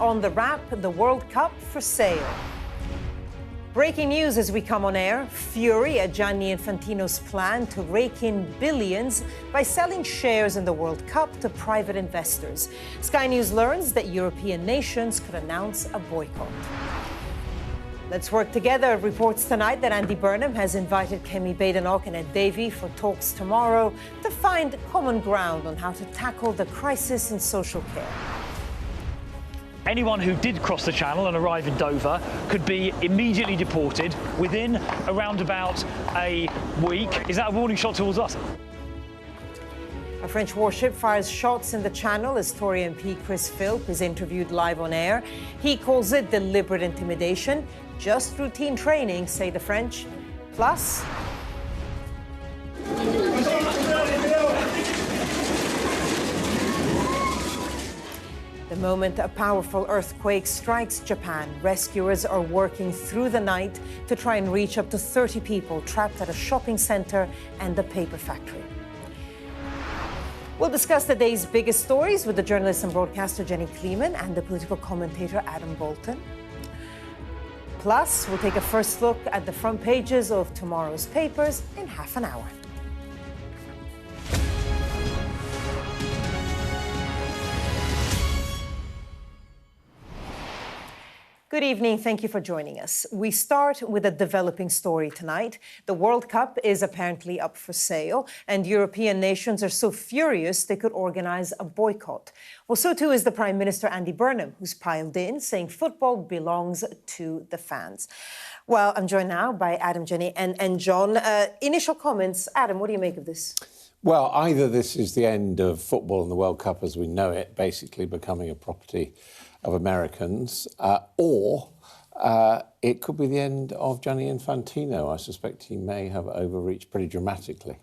On the wrap, the World Cup for sale. Breaking news as we come on air. Fury at Gianni Infantino's plan to rake in billions by selling shares in the World Cup to private investors. Sky News learns that European nations could announce a boycott. Let's Work Together reports tonight that Andy Burnham has invited Kemi Badenoch and Ed Davey for talks tomorrow to find common ground on how to tackle the crisis in social care. Anyone who did cross the channel and arrive in Dover could be immediately deported within around about a week. Is that a warning shot towards us? A French warship fires shots in the Channel as Tory MP Chris Philp is interviewed live on air. He calls it deliberate intimidation. Just routine training, say the French. Plus, the moment a powerful earthquake strikes Japan, rescuers are working through the night to try and reach up to 30 people trapped at a shopping center and a paper factory. We'll discuss the day's biggest stories with the journalist and broadcaster Jenny Kleeman and the political commentator Adam Bolton. Plus, we'll take a first look at the front pages of tomorrow's papers in half an hour. Good evening. Thank you for joining us. We start with a developing story tonight. The World Cup is apparently up for sale, and European nations are so furious they could organize a boycott. Well, so too is the Prime Minister, Andy Burnham, who's piled in, saying football belongs to the fans. Well, I'm joined now by Adam, Jenny and John. Initial comments. Adam, what do you make of this? Well, either this is the end of football and the World Cup as we know it, basically becoming a property of Americans, or it could be the end of Gianni Infantino. I suspect he may have overreached pretty dramatically.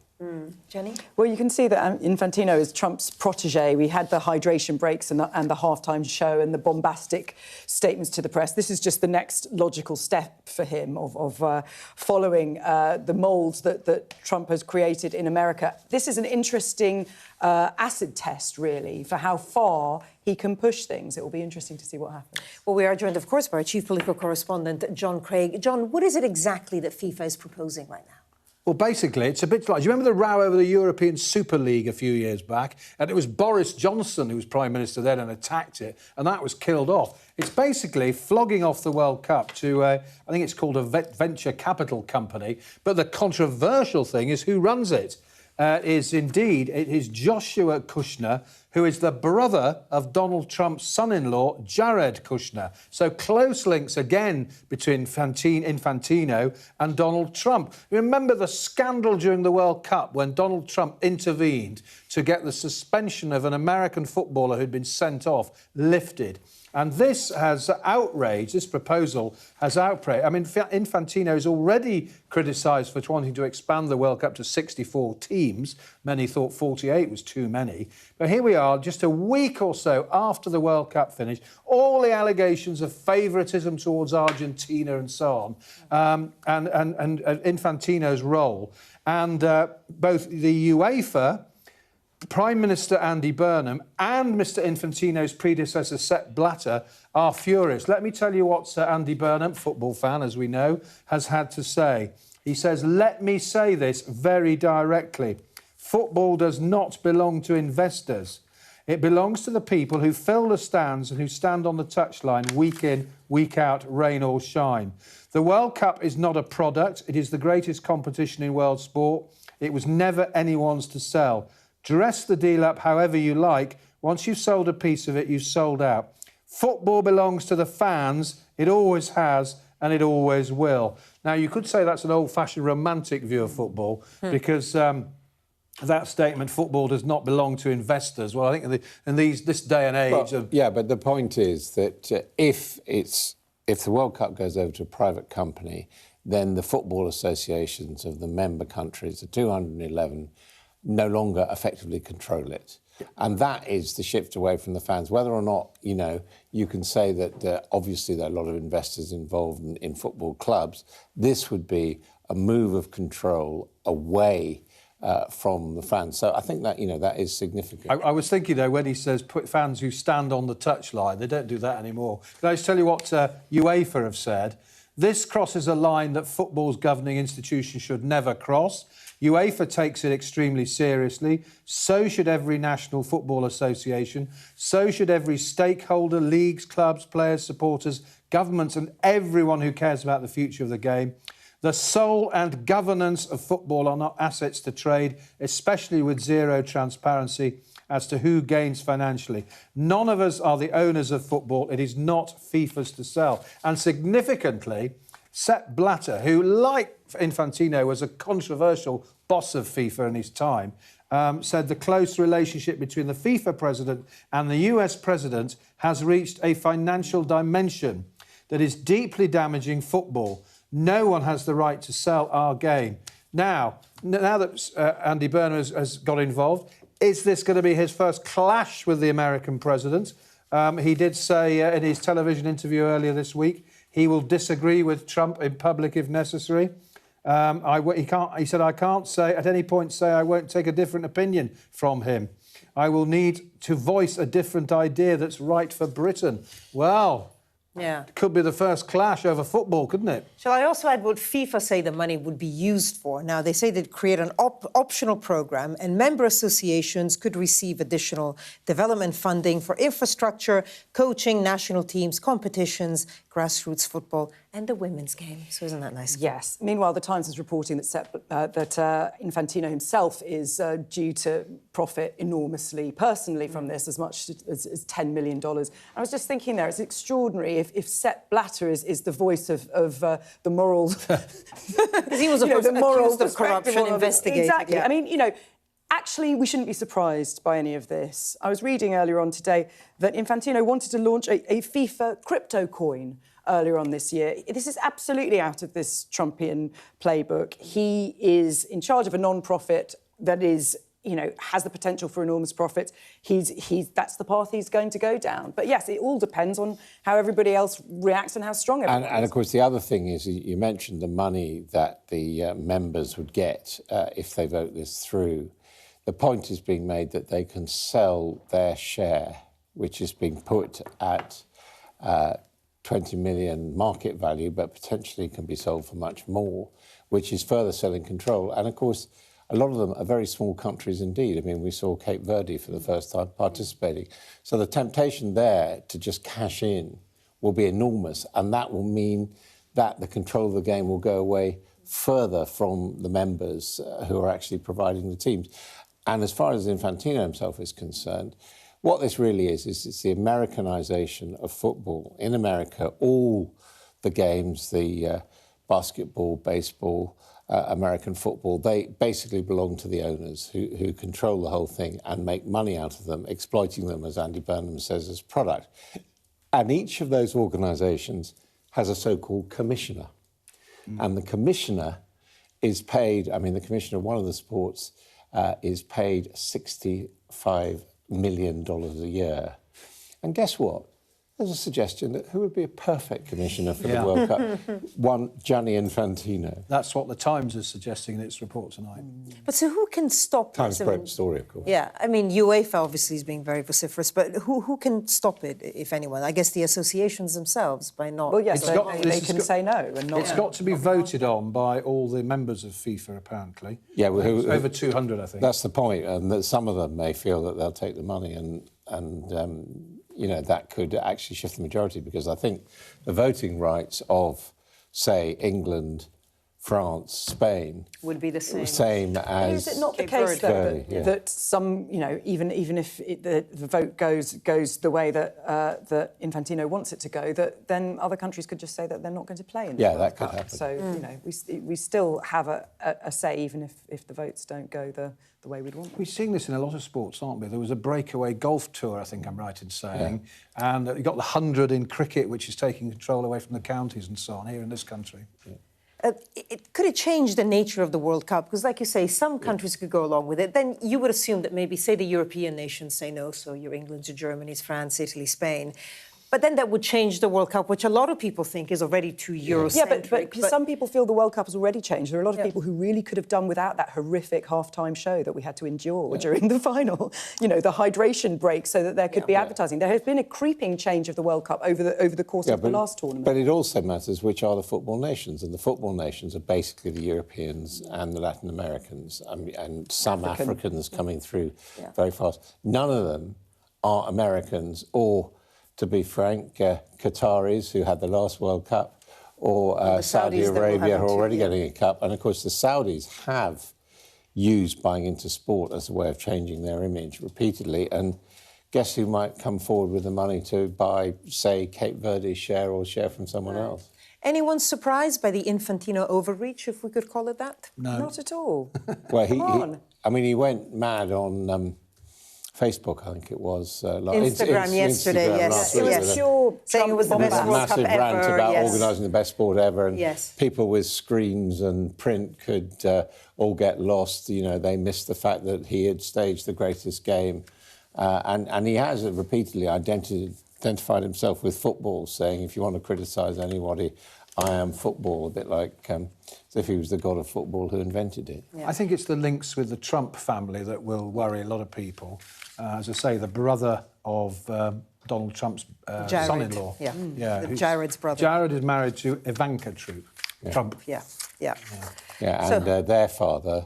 Jenny? Well, you can see that Infantino is Trump's protege. We had the hydration breaks and the halftime show and the bombastic statements to the press. This is just the next logical step for him of following the mould that Trump has created in America. This is an interesting acid test, really, for how far he can push things. It will be interesting to see what happens. Well, we are joined, of course, by our chief political correspondent, John Craig. John, what is it exactly that FIFA is proposing right now? Well, basically, it's a bit like... Do you remember the row over the European Super League a few years back? And it was Boris Johnson who was Prime Minister then and attacked it, and that was killed off. It's basically flogging off the World Cup to, I think it's called a venture capital company, but the controversial thing is who runs it. It is Joshua Kushner, who is the brother of Donald Trump's son-in-law, Jared Kushner. So close links again between Infantino and Donald Trump. Remember the scandal during the World Cup when Donald Trump intervened to get the suspension of an American footballer who'd been sent off lifted. And this has outraged, this proposal has outraged. I mean, Infantino is already criticised for wanting to expand the World Cup to 64 teams. Many thought 48 was too many. But here we are, just a week or so after the World Cup finished, all the allegations of favouritism towards Argentina and so on, and Infantino's role. And both the UEFA, Prime Minister Andy Burnham and Mr Infantino's predecessor, Sepp Blatter, are furious. Let me tell you what Andy Burnham, football fan as we know, has had to say. He says, "Let me say this very directly. Football does not belong to investors. It belongs to the people who fill the stands and who stand on the touchline week in, week out, rain or shine. The World Cup is not a product. It is the greatest competition in world sport. It was never anyone's to sell. Dress the deal up however you like. Once you've sold a piece of it, you've sold out. Football belongs to the fans. It always has, and it always will." Now, you could say that's an old-fashioned romantic view of football, because that statement, football does not belong to investors. Well, I think in this day and age... Yeah, but the point is that if the World Cup goes over to a private company, then the football associations of the member countries, the 211, no longer effectively control it. And that is the shift away from the fans. Whether or not, you can say that obviously there are a lot of investors involved in football clubs, this would be a move of control away from the fans. So I think that, that is significant. I was thinking, though, when he says put fans who stand on the touchline, they don't do that anymore. Can I just tell you what UEFA have said? This crosses a line that football's governing institution should never cross. UEFA takes it extremely seriously. So should every national football association. So should every stakeholder, leagues, clubs, players, supporters, governments and everyone who cares about the future of the game. The soul and governance of football are not assets to trade, especially with zero transparency as to who gains financially. None of us are the owners of football. It is not FIFA's to sell. And significantly, Sepp Blatter, who, like Infantino, was a controversial boss of FIFA in his time, said the close relationship between the FIFA president and the US president has reached a financial dimension that is deeply damaging football. No one has the right to sell our game. Now that Andy Burnham has got involved, is this going to be his first clash with the American president? He did say in his television interview earlier this week he will disagree with Trump in public if necessary. He said, I can't say at any point say I won't take a different opinion from him. I will need to voice a different idea that's right for Britain. Well, yeah, could be the first clash over football, couldn't it? Shall I also add what FIFA say the money would be used for? Now, they say they'd create an optional programme and member associations could receive additional development funding for infrastructure, coaching, national teams, competitions, grassroots football and the women's game. So isn't that nice? Yes. Meanwhile, the Times is reporting that Infantino himself is due to profit enormously, personally, from this, as much as $10 million. I was just thinking there, it's extraordinary if Sepp Blatter is the voice of the moral... Because he was a person accused of corruption investigated. Exactly. Yeah. I mean, actually, we shouldn't be surprised by any of this. I was reading earlier on today that Infantino wanted to launch a FIFA crypto coin earlier on this year. This is absolutely out of this Trumpian playbook. He is in charge of a non-profit that is, has the potential for enormous profits. That's the path he's going to go down. But yes, it all depends on how everybody else reacts and how strong everyone is. And of course, the other thing is you mentioned the money that the members would get if they vote this through. The point is being made that they can sell their share, which is being put at 20 million market value, but potentially can be sold for much more, which is further selling control. And of course, a lot of them are very small countries indeed. I mean, we saw Cape Verde for the first time participating. So the temptation there to just cash in will be enormous, and that will mean that the control of the game will go away further from the members who are actually providing the teams. And as far as Infantino himself is concerned, what this really is it's the Americanization of football. In America, all the games, the basketball, baseball, American football, they basically belong to the owners who control the whole thing and make money out of them, exploiting them, as Andy Burnham says, as product. And each of those organisations has a so-called commissioner. And the commissioner is paid, the commissioner of one of the sports is paid $65 million a year. And guess what? There's a suggestion that who would be a perfect commissioner for the World Cup? One, Gianni Infantino. That's what the Times is suggesting in its report tonight. But so who can stop Times this? broke story, of course. Yeah, UEFA obviously is being very vociferous, but who can stop it, if anyone? I guess the associations themselves, by not... Well, yes, they can say no. And not, it's got to be voted on by all the members of FIFA, apparently. Yeah, well, over 200, I think. That's the point, and that some of them may feel that they'll take the money and that could actually shift the majority, because I think the voting rights of, say, England, France, Spain... would be the same as... Is it not the case, though, that some, even if the vote goes the way that Infantino wants it to go, that then other countries could just say that they're not going to play in the World that could Cup. happen. So, we still have a say, even if the votes don't go the way we'd want them. We're seeing this in a lot of sports, aren't we? There was a breakaway golf tour, I think I'm right in saying, and you got the 100 in cricket, which is taking control away from the counties and so on here in this country. Yeah. Could it change the nature of the World Cup? Because, like you say, some countries could go along with it. Then you would assume that maybe, say, the European nations say no, so your England, your Germany's, France, Italy, Spain. But then that would change the World Cup, which a lot of people think is already too Eurocentric. Yeah, but some people feel the World Cup has already changed. There are a lot of people who really could have done without that horrific half-time show that we had to endure during the final. You know, the hydration break so that there could be advertising. There has been a creeping change of the World Cup over the course of the last tournament. But it also matters which are the football nations, and the football nations are basically the Europeans and the Latin Americans, and some Africans coming through very fast. None of them are Americans or, to be frank, Qataris, who had the last World Cup, or Saudi Arabia, who are already getting a cup. And, of course, the Saudis have used buying into sport as a way of changing their image repeatedly. And guess who might come forward with the money to buy, say, Cape Verde's share or share from someone else? Anyone surprised by the Infantino overreach, if we could call it that? No. Not at all. Well, he went mad on... Facebook, I think it was. Instagram yesterday, yes. It was pure saying it was the best World Cup ever. Massive rant about organising the best sport ever, and people with screens and print could all get lost. You know, they missed the fact that he had staged the greatest game, and he has repeatedly identified himself with football, saying, if you want to criticise anybody, I am football, a bit like as if he was the god of football who invented it. I think it's the links with the Trump family that will worry a lot of people. As I say, the brother of Donald Trump's son-in-law. Jared's brother. Jared is married to Ivanka Trump. And their father,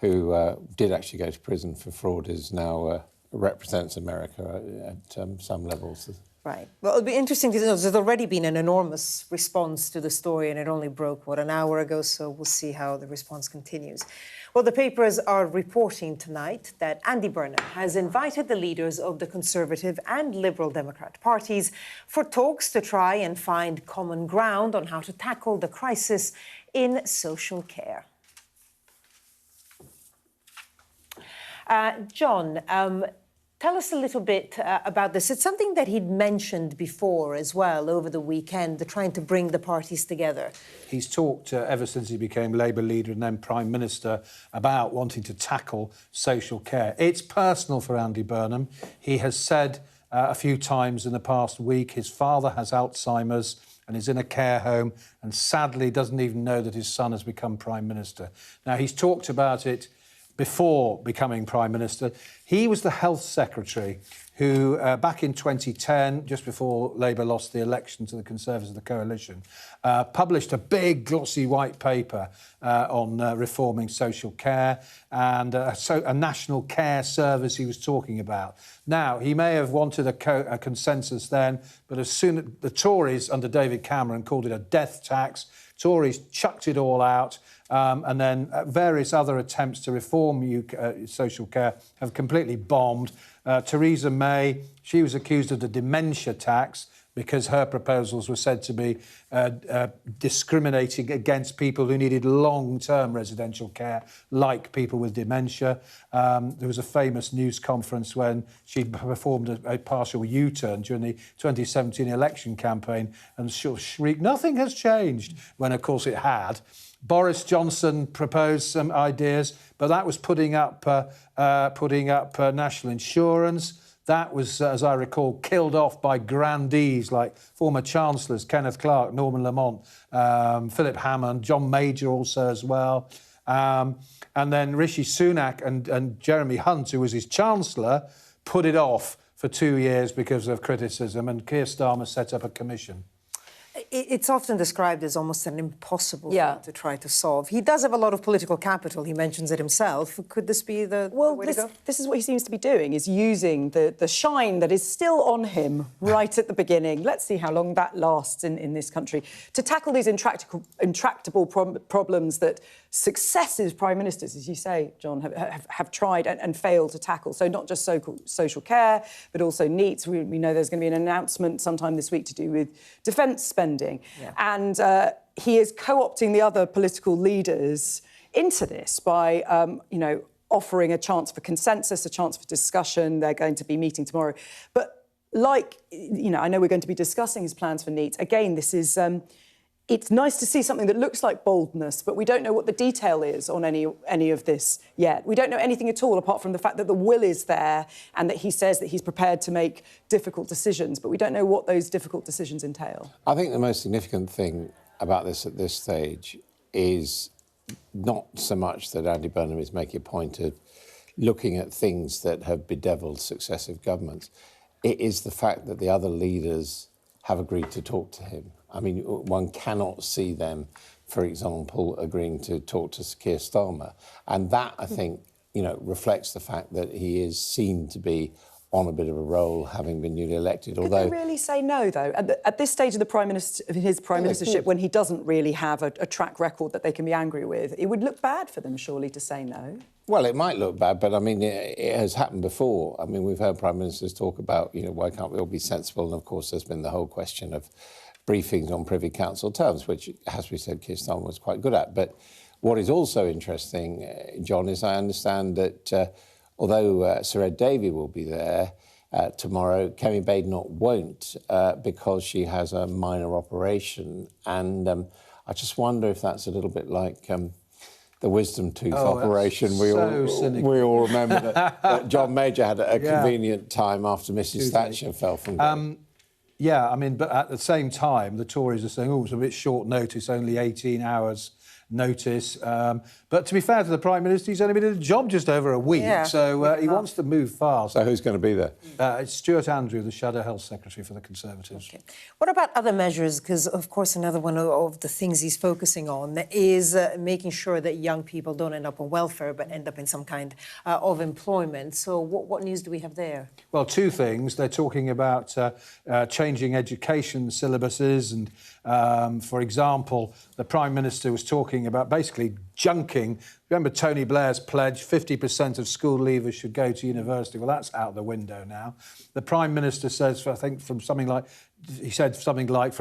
who did actually go to prison for fraud, is now represents America at some levels. Right. Well, it'll be interesting to know. There's already been an enormous response to the story, and it only broke, an hour ago, so we'll see how the response continues. Well, the papers are reporting tonight that Andy Burnham has invited the leaders of the Conservative and Liberal Democrat parties for talks to try and find common ground on how to tackle the crisis in social care. John, tell us a little bit about this. It's something that he'd mentioned before as well over the weekend, trying to bring the parties together. He's talked ever since he became Labour leader and then Prime Minister about wanting to tackle social care. It's personal for Andy Burnham. He has said a few times in the past week his father has Alzheimer's and is in a care home and sadly doesn't even know that his son has become Prime Minister. Now, he's talked about it before becoming Prime Minister. He was the Health Secretary who, back in 2010, just before Labour lost the election to the Conservatives of the coalition, published a big glossy white paper on reforming social care and a national care service he was talking about. Now, he may have wanted a consensus then, but as soon as the Tories under David Cameron called it a death tax, Tories chucked it all out, and then various other attempts to reform social care have completely bombed. Theresa May, she was accused of the dementia tax because her proposals were said to be discriminating against people who needed long-term residential care, like people with dementia. There was a famous news conference when she performed a partial U-turn during the 2017 election campaign and shrieked, "Nothing has changed," when, of course, it had. Boris Johnson proposed some ideas, but that was putting up national insurance. That was, as I recall, killed off by grandees like former Chancellors Kenneth Clarke, Norman Lamont, Philip Hammond, John Major also as well. And then Rishi Sunak and Jeremy Hunt, who was his Chancellor, put it off for 2 years because of criticism, and Keir Starmer set up a commission. It's often described as almost an impossible thing to try to solve. He does have a lot of political capital. He mentions it himself. Could this be the way to go? This is what he seems to be doing, is using the shine that is still on him right at the beginning. Let's see how long that lasts in this country. To tackle these intractable problems that successive prime ministers, as you say, John, have tried and failed to tackle. So not just social care, but also NEETs. We know there's going to be an announcement sometime this week to do with defence spending. Yeah. And he is co-opting the other political leaders into this by, offering a chance for consensus, a chance for discussion. They're going to be meeting tomorrow. But I know we're going to be discussing his plans for NEETs. Again, this is... it's nice to see something that looks like boldness, but we don't know what the detail is on any of this yet. We don't know anything at all, apart from the fact that the will is there and that he says that he's prepared to make difficult decisions, but we don't know what those difficult decisions entail. I think the most significant thing about this at this stage is not so much that Andy Burnham is making a point of looking at things that have bedeviled successive governments. It is the fact that the other leaders have agreed to talk to him. I mean, one cannot see them, for example, agreeing to talk to Keir Starmer. And that, I think, reflects the fact that he is seen to be on a bit of a roll, having been newly elected. Could they really say no, though? At this stage of his prime ministership, when he doesn't really have a track record that they can be angry with, it would look bad for them, surely, to say no. Well, it might look bad, but I mean, it has happened before. I mean, we've heard prime ministers talk about, why can't we all be sensible? And of course, there's been the whole question of briefings on Privy Council terms, which, as we said, Keir Starmer was quite good at. But what is also interesting, John, is I understand that although Sir Ed Davey will be there tomorrow, Kemi Badenoch won't because she has a minor operation. And I just wonder if that's a little bit like the wisdom tooth operation. We all remember that John Major had a convenient time after Mrs. Thatcher fell from grace. Yeah, I mean, but at the same time, the Tories are saying, oh, it's a bit short notice, only 18 hours notice. But to be fair to the Prime Minister, he's only been in the job just over a week, so he wants to move fast. So who's going to be there? It's Stuart Andrew, the Shadow Health Secretary for the Conservatives. Okay. What about other measures? Because, of course, another one of the things he's focusing on is making sure that young people don't end up on welfare but end up in some kind of employment. So what news do we have there? Well, two things. They're talking about changing education syllabuses and, for example, the Prime Minister was talking about basically junking. Remember Tony Blair's pledge, 50% of school leavers should go to university. Well, that's out the window now. The Prime Minister says, I think, from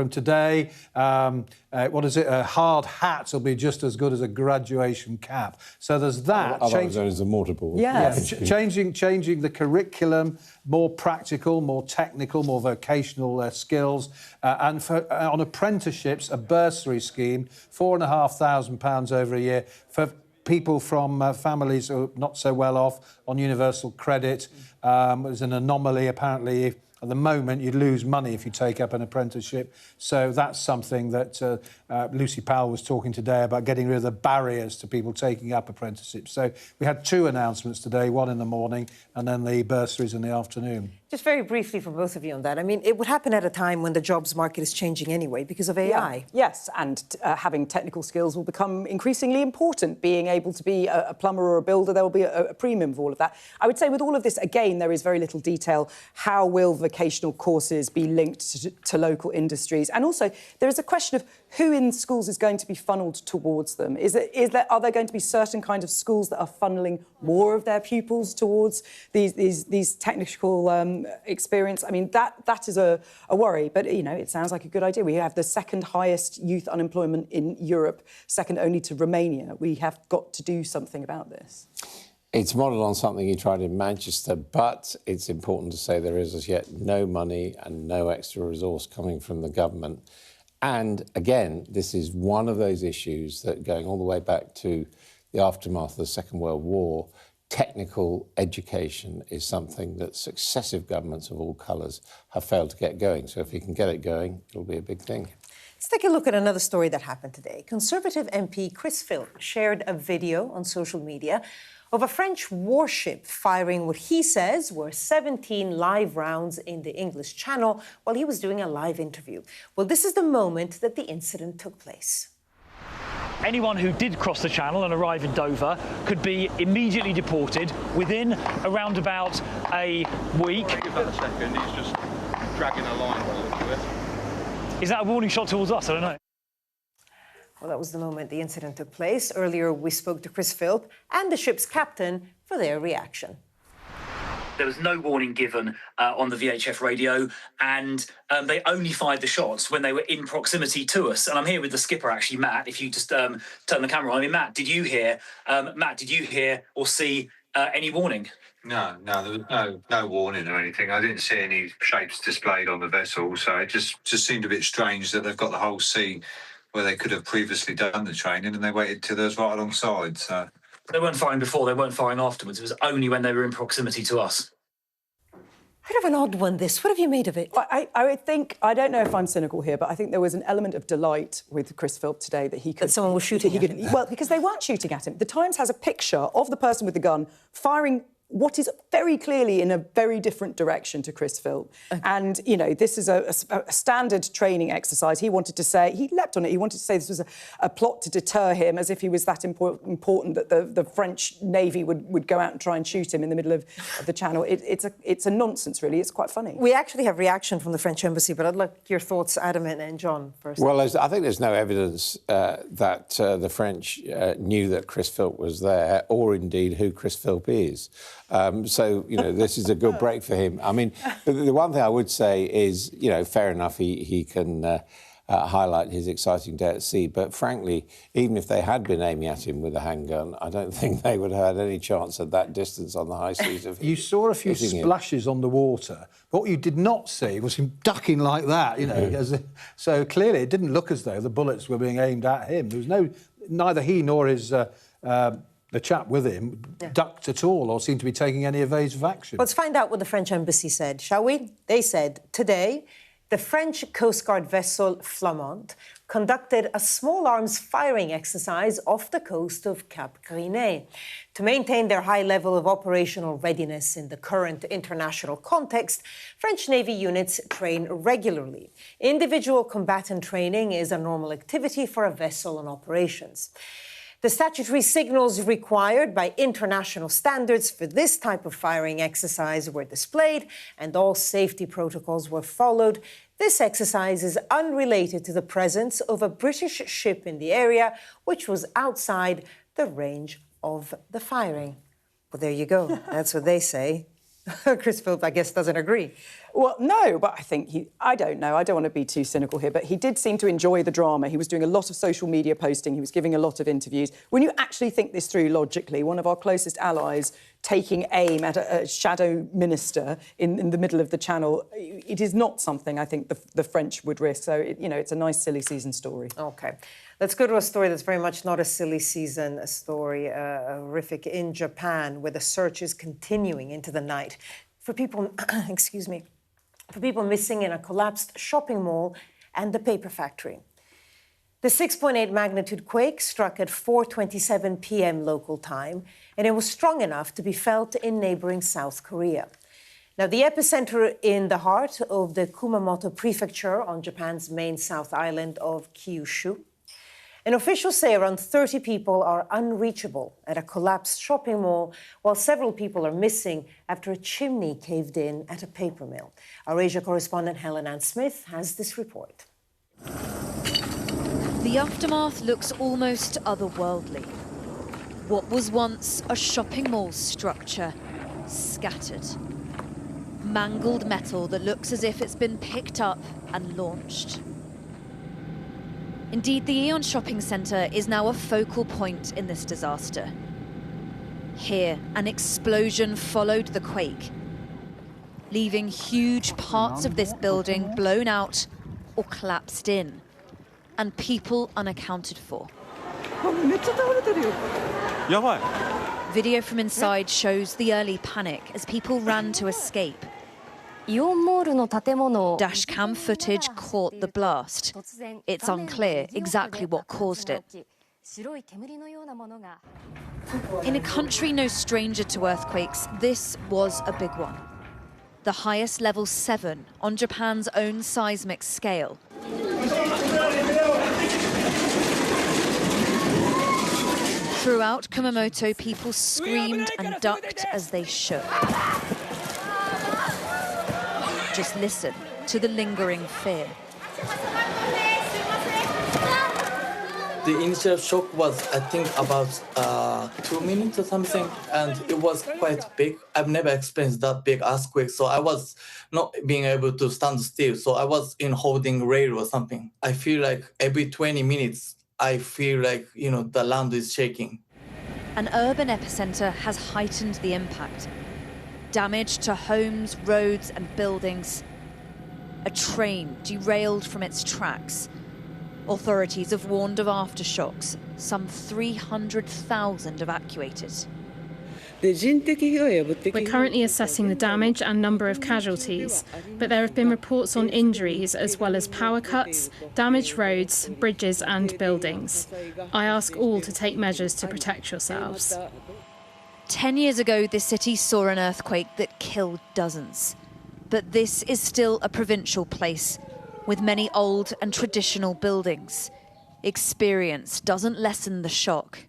today, hard hats will be just as good as a graduation cap. So there's that. Otherwise a mortarball. Yes. Changing the curriculum, more practical, more technical, more vocational skills, and on apprenticeships, a bursary scheme, £4,500 over a year for people from families who are not so well off on universal credit. There's an anomaly, apparently. At the moment, you'd lose money if you take up an apprenticeship. So that's something that Lucy Powell was talking today about, getting rid of the barriers to people taking up apprenticeships. So we had two announcements today, one in the morning and then the bursaries in the afternoon. Just very briefly for both of you on that. I mean, it would happen at a time when the jobs market is changing anyway because of AI. Yeah. Yes, and having technical skills will become increasingly important. Being able to be a plumber or a builder, there will be a premium for all of that. I would say with all of this, again, there is very little detail. How will vocational courses be linked to local industries? And also, there is a question of who in schools is going to be funneled towards them. Are there going to be certain kind of schools that are funneling more of their pupils towards these technical experience? I mean, that is a worry, but, it sounds like a good idea. We have the second highest youth unemployment in Europe, second only to Romania. We have got to do something about this. It's modelled on something he tried in Manchester, but it's important to say there is as yet no money and no extra resource coming from the government. And again, this is one of those issues that, going all the way back to the aftermath of the Second World War, technical education is something that successive governments of all colours have failed to get going. So if he can get it going, it'll be a big thing. Let's take a look at another story that happened today. Conservative MP Chris Philp shared a video on social media of a French warship firing what he says were 17 live rounds in the English Channel while he was doing a live interview. Well, this is the moment that the incident took place. Anyone who did cross the Channel and arrive in Dover could be immediately deported within around about a week. Give that a second, he's just dragging a line by the look of it. Is that a warning shot towards us? I don't know. Well, that was the moment the incident took place. Earlier, we spoke to Chris Philp and the ship's captain for their reaction. There was no warning given on the VHF radio, and they only fired the shots when they were in proximity to us. And I'm here with the skipper, actually, Matt. If you just turn the camera on. I mean, Matt, did you hear or see any warning? No, there was no warning or anything. I didn't see any shapes displayed on the vessel, so it just seemed a bit strange that they've got the whole sea where they could have previously done the training, and they waited till they was right alongside. So they weren't firing before, they weren't firing afterwards. It was only when they were in proximity to us. Bit of an odd one, this. What have you made of it? I would think, I don't know if I'm cynical here, but I think there was an element of delight with Chris Philp today that he could... That someone was shooting at him? Well, because they weren't shooting at him. The Times has a picture of the person with the gun firing what is very clearly in a very different direction to Chris Philp. Okay. And, you know, this is a standard training exercise. He wanted to say, he leapt on it, he wanted to say this was a plot to deter him, as if he was that important that the French Navy would go out and try and shoot him in the middle of the Channel. It's a nonsense, really. It's quite funny. We actually have reaction from the French Embassy, but I'd like your thoughts, Adam and John, first. Well, I think there's no evidence that the French knew that Chris Philp was there, or indeed who Chris Philp is. So, you know, this is a good break for him. I mean, the one thing I would say is, you know, fair enough, he can highlight his exciting day at sea. But frankly, even if they had been aiming at him with a handgun, I don't think they would have had any chance at that distance on the high seas. Of you saw a few splashes on the water. But what you did not see was him ducking like that, you know. So clearly it didn't look as though the bullets were being aimed at him. There was neither he nor his... the chap with him ducked at all or seemed to be taking any evasive action. Let's find out what the French Embassy said, shall we? They said, today, the French Coast Guard vessel Flamand conducted a small arms firing exercise off the coast of Cap Gris-Nez. To maintain their high level of operational readiness in the current international context, French Navy units train regularly. Individual combatant training is a normal activity for a vessel on operations. The statutory signals required by international standards for this type of firing exercise were displayed and all safety protocols were followed. This exercise is unrelated to the presence of a British ship in the area, which was outside the range of the firing. Well, there you go. That's what they say. Chris Philp, I guess, doesn't agree. Well, no, but I think I don't know, I don't want to be too cynical here, but he did seem to enjoy the drama. He was doing a lot of social media posting, he was giving a lot of interviews. When you actually think this through logically, one of our closest allies taking aim at a shadow minister in the middle of the Channel, it is not something I think the French would risk. So, you know, it's a nice silly season story. OK. Let's go to a story that's very much not a silly season story, horrific in Japan, where the search is continuing into the night for people, excuse me, for people missing in a collapsed shopping mall and the paper factory. The 6.8 magnitude quake struck at 4:27 p.m. local time, and it was strong enough to be felt in neighboring South Korea. Now, the epicenter in the heart of the Kumamoto prefecture on Japan's main South Island of Kyushu. And officials say around 30 people are unreachable at a collapsed shopping mall, while several people are missing after a chimney caved in at a paper mill. Our Asia correspondent Helen Ann Smith has this report. The aftermath looks almost otherworldly. What was once a shopping mall structure, scattered. Mangled metal that looks as if it's been picked up and launched. Indeed, the Aeon shopping centre is now a focal point in this disaster. Here, an explosion followed the quake, leaving huge parts of this building blown out or collapsed in, and people unaccounted for. Video from inside shows the early panic as people ran to escape. Dashcam footage caught the blast. It's unclear exactly what caused it. In a country no stranger to earthquakes, this was a big one. The highest level 7 on Japan's own seismic scale. Throughout Kumamoto, people screamed and ducked as they shook. Just listen to the lingering fear. The initial shock was, I think, about 2 minutes or something, and it was quite big. I've never experienced that big earthquake, so I was not being able to stand still. So I was in holding rail or something. I feel like every 20 minutes, I feel like, you know, the land is shaking. An urban epicenter has heightened the impact. Damage to homes, roads and buildings. A train derailed from its tracks. Authorities have warned of aftershocks. Some 300,000 evacuated. We're currently assessing the damage and number of casualties, but there have been reports on injuries as well as power cuts, damaged roads, bridges and buildings. I ask all to take measures to protect yourselves. 10 years ago, this city saw an earthquake that killed dozens. But this is still a provincial place with many old and traditional buildings. Experience doesn't lessen the shock.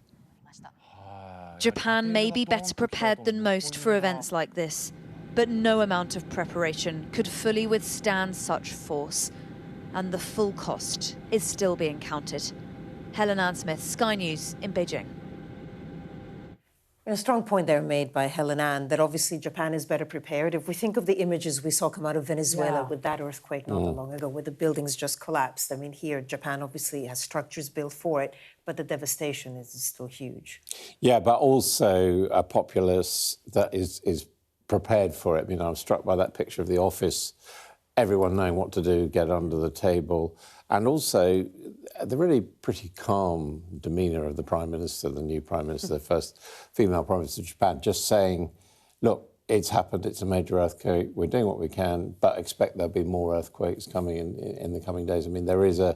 Japan may be better prepared than most for events like this, but no amount of preparation could fully withstand such force, and the full cost is still being counted. Helen Ann Smith, Sky News in Beijing. A strong point there made by Helen Ann that obviously Japan is better prepared. If we think of the images we saw come out of Venezuela with that earthquake not long ago, where the buildings just collapsed. I mean, here, Japan obviously has structures built for it, but the devastation is still huge. Yeah, but also a populace that is prepared for it. I mean, I was struck by that picture of the office, everyone knowing what to do, get under the table, and also the really pretty calm demeanour of the Prime Minister, the new Prime Minister, the first female Prime Minister of Japan, just saying, look, it's happened, it's a major earthquake, we're doing what we can, but expect there'll be more earthquakes coming in the coming days. I mean, there is a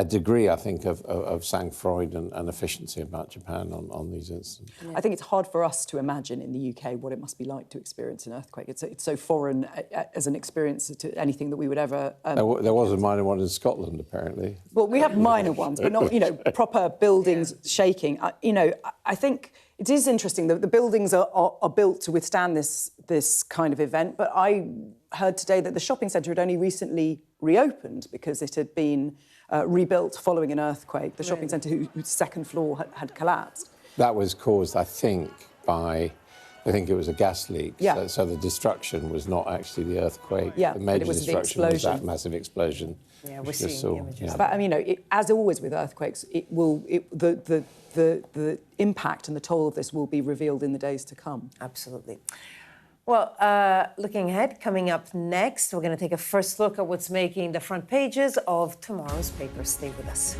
degree, I think, of sang-froid and efficiency about Japan on these incidents. Yeah. I think it's hard for us to imagine in the UK what it must be like to experience an earthquake. It's so foreign as an experience to anything that we would ever... There was a minor one in Scotland, apparently. Well, we have minor ones, but not, proper buildings shaking. I think it is interesting that the buildings are built to withstand this kind of event, but I heard today that the shopping centre had only recently reopened because it had been... rebuilt following an earthquake, the shopping centre whose second floor had collapsed. That was caused, I think, by, it was a gas leak. Yeah. So the destruction was not actually the earthquake. Yeah, the major destruction was that massive explosion. Yeah, we're seeing the images. Yeah. But, as always with earthquakes, the impact and the toll of this will be revealed in the days to come. Absolutely. Well, looking ahead, coming up next, we're going to take a first look at what's making the front pages of tomorrow's papers. Stay with us.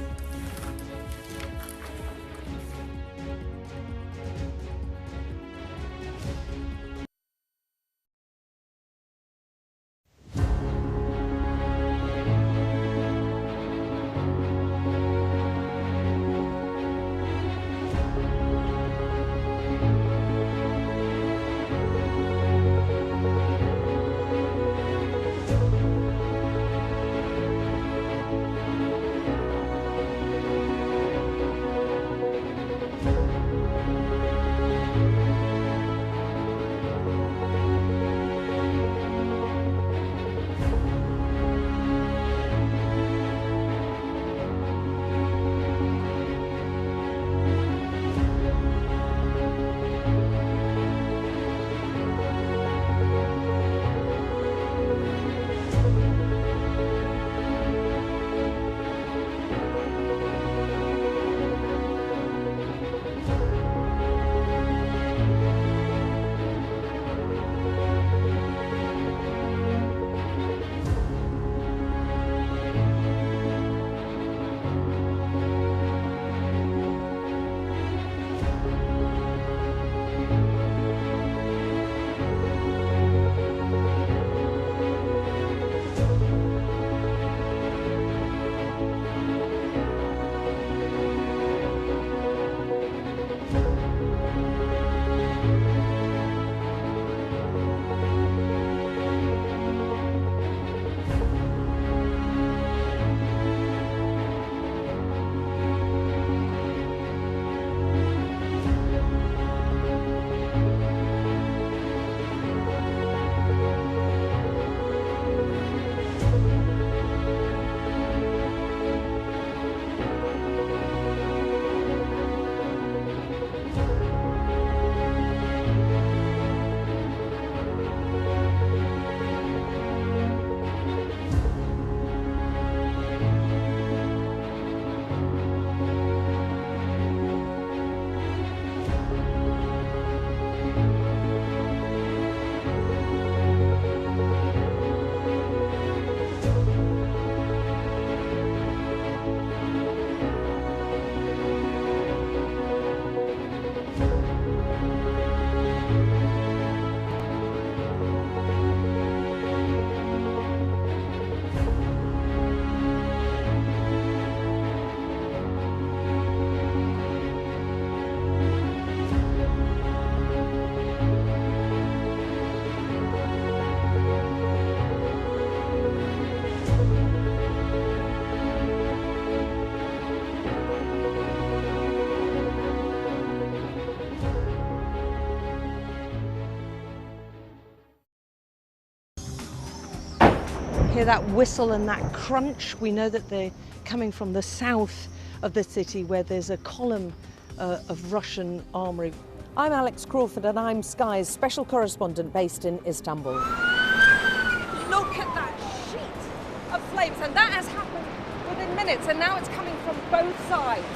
hear that whistle and that crunch. We know that they're coming from the south of the city where there's a column of Russian armoury. I'm Alex Crawford and I'm Sky's special correspondent based in Istanbul. Look at that sheet of flames, and that has happened within minutes, and now it's coming from both sides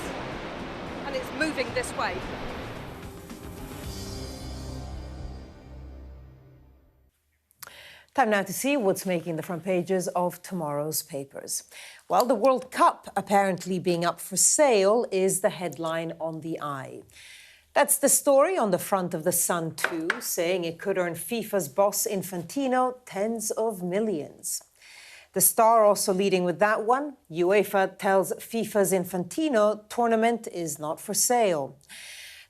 and it's moving this way. Time now to see what's making the front pages of tomorrow's papers. Well, the World Cup apparently being up for sale is the headline on the Eye. That's the story on the front of the Sun too, saying it could earn FIFA's boss Infantino tens of millions. The Star also leading with that one. UEFA tells FIFA's Infantino tournament is not for sale.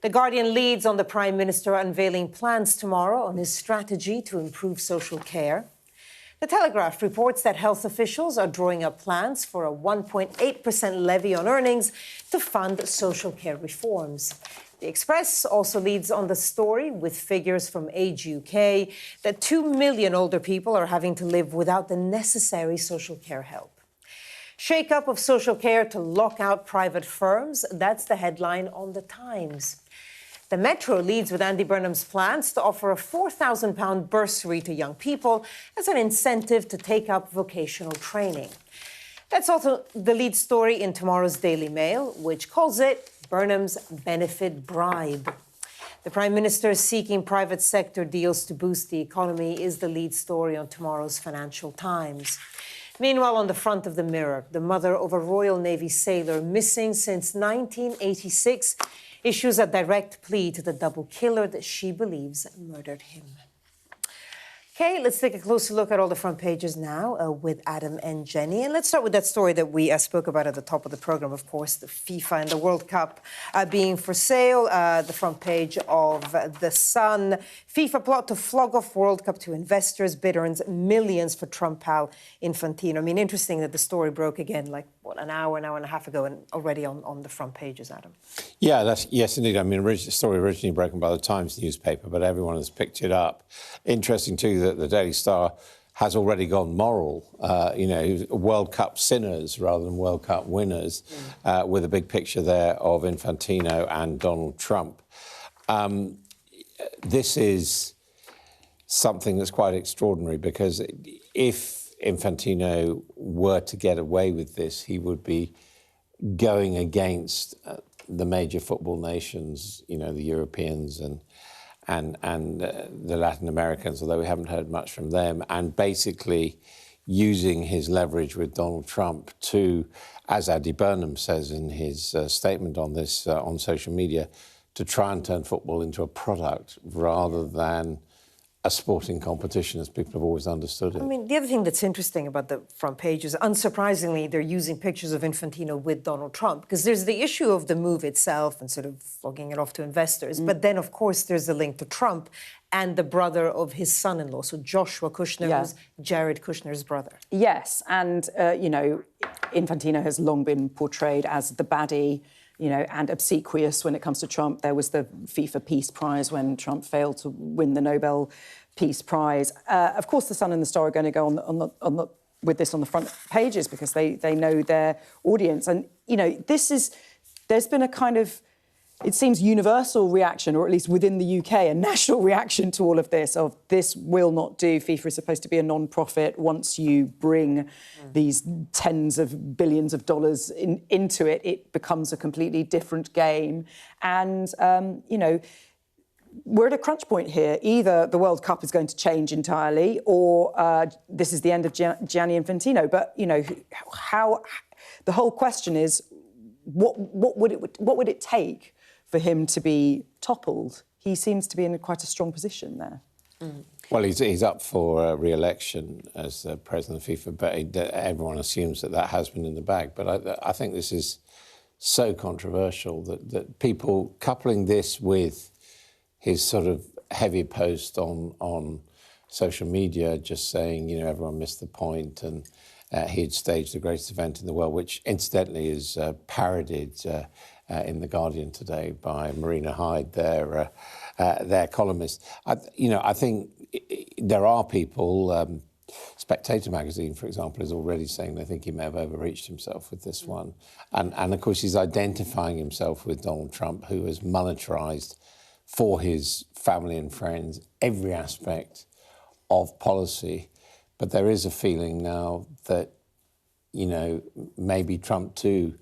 The Guardian leads on the Prime Minister unveiling plans tomorrow on his strategy to improve social care. The Telegraph reports that health officials are drawing up plans for a 1.8% levy on earnings to fund social care reforms. The Express also leads on the story with figures from Age UK that 2 million older people are having to live without the necessary social care help. Shake-up of social care to lock out private firms, that's the headline on The Times. The Metro leads with Andy Burnham's plans to offer a £4,000 bursary to young people as an incentive to take up vocational training. That's also the lead story in tomorrow's Daily Mail, which calls it Burnham's benefit bribe. The Prime Minister is seeking private sector deals to boost the economy is the lead story on tomorrow's Financial Times. Meanwhile, on the front of the Mirror, the mother of a Royal Navy sailor missing since 1986 issues a direct plea to the double killer that she believes murdered him. OK, let's take a closer look at all the front pages now with Adam and Jenny. And let's start with that story that we spoke about at the top of the programme, of course, the FIFA and the World Cup being for sale. The front page of The Sun. FIFA plot to flog off World Cup to investors. Bid earns millions for Trump pal Infantino. I mean, interesting that the story broke again, like, what, an hour and a half ago, and already on the front pages, Adam. Yeah, yes, indeed. I mean, the story originally broken by the Times newspaper, but everyone has picked it up. Interesting, too, that the Daily Star has already gone moral, World Cup sinners rather than World Cup winners, with a big picture there of Infantino and Donald Trump. This is something that's quite extraordinary, because if Infantino were to get away with this, he would be going against the major football nations, the Europeans and the Latin Americans, although we haven't heard much from them, and basically using his leverage with Donald Trump to, as Andy Burnham says in his statement on this on social media, to try and turn football into a product rather than a sporting competition, as people have always understood it. I mean, the other thing that's interesting about the front page is, unsurprisingly, they're using pictures of Infantino with Donald Trump, because there's the issue of the move itself and sort of flogging it off to investors. But then, of course, there's the link to Trump and the brother of his son-in-law. So Joshua Kushner was Jared Kushner's brother. Yes, and, Infantino has long been portrayed as the baddie, and obsequious when it comes to Trump. There was the FIFA Peace Prize when Trump failed to win the Nobel Peace Prize. Of course, The Sun and The Star are going to go with this on the front pages because they know their audience. And, there's been a kind of, it seems, universal reaction, or at least within the UK, a national reaction to all of this, of this will not do. FIFA is supposed to be a non-profit. Once you bring these tens of billions of dollars into it, it becomes a completely different game. And, we're at a crunch point here. Either the World Cup is going to change entirely, or this is the end of Gianni Infantino. But, how the whole question is, what would it take for him to be toppled? He seems to be in quite a strong position there. Well, he's up for re-election as president of FIFA, but everyone assumes that has been in the bag. But I think this is so controversial that people coupling this with his sort of heavy post on social media, just saying, everyone missed the point, and he had staged the greatest event in the world, which incidentally is parodied in The Guardian today by Marina Hyde, their columnist. I think there are people Spectator magazine, for example, is already saying they think he may have overreached himself with this one. And of course, he's identifying himself with Donald Trump, who has monetarised for his family and friends every aspect of policy. But there is a feeling now that, you know, maybe Trump too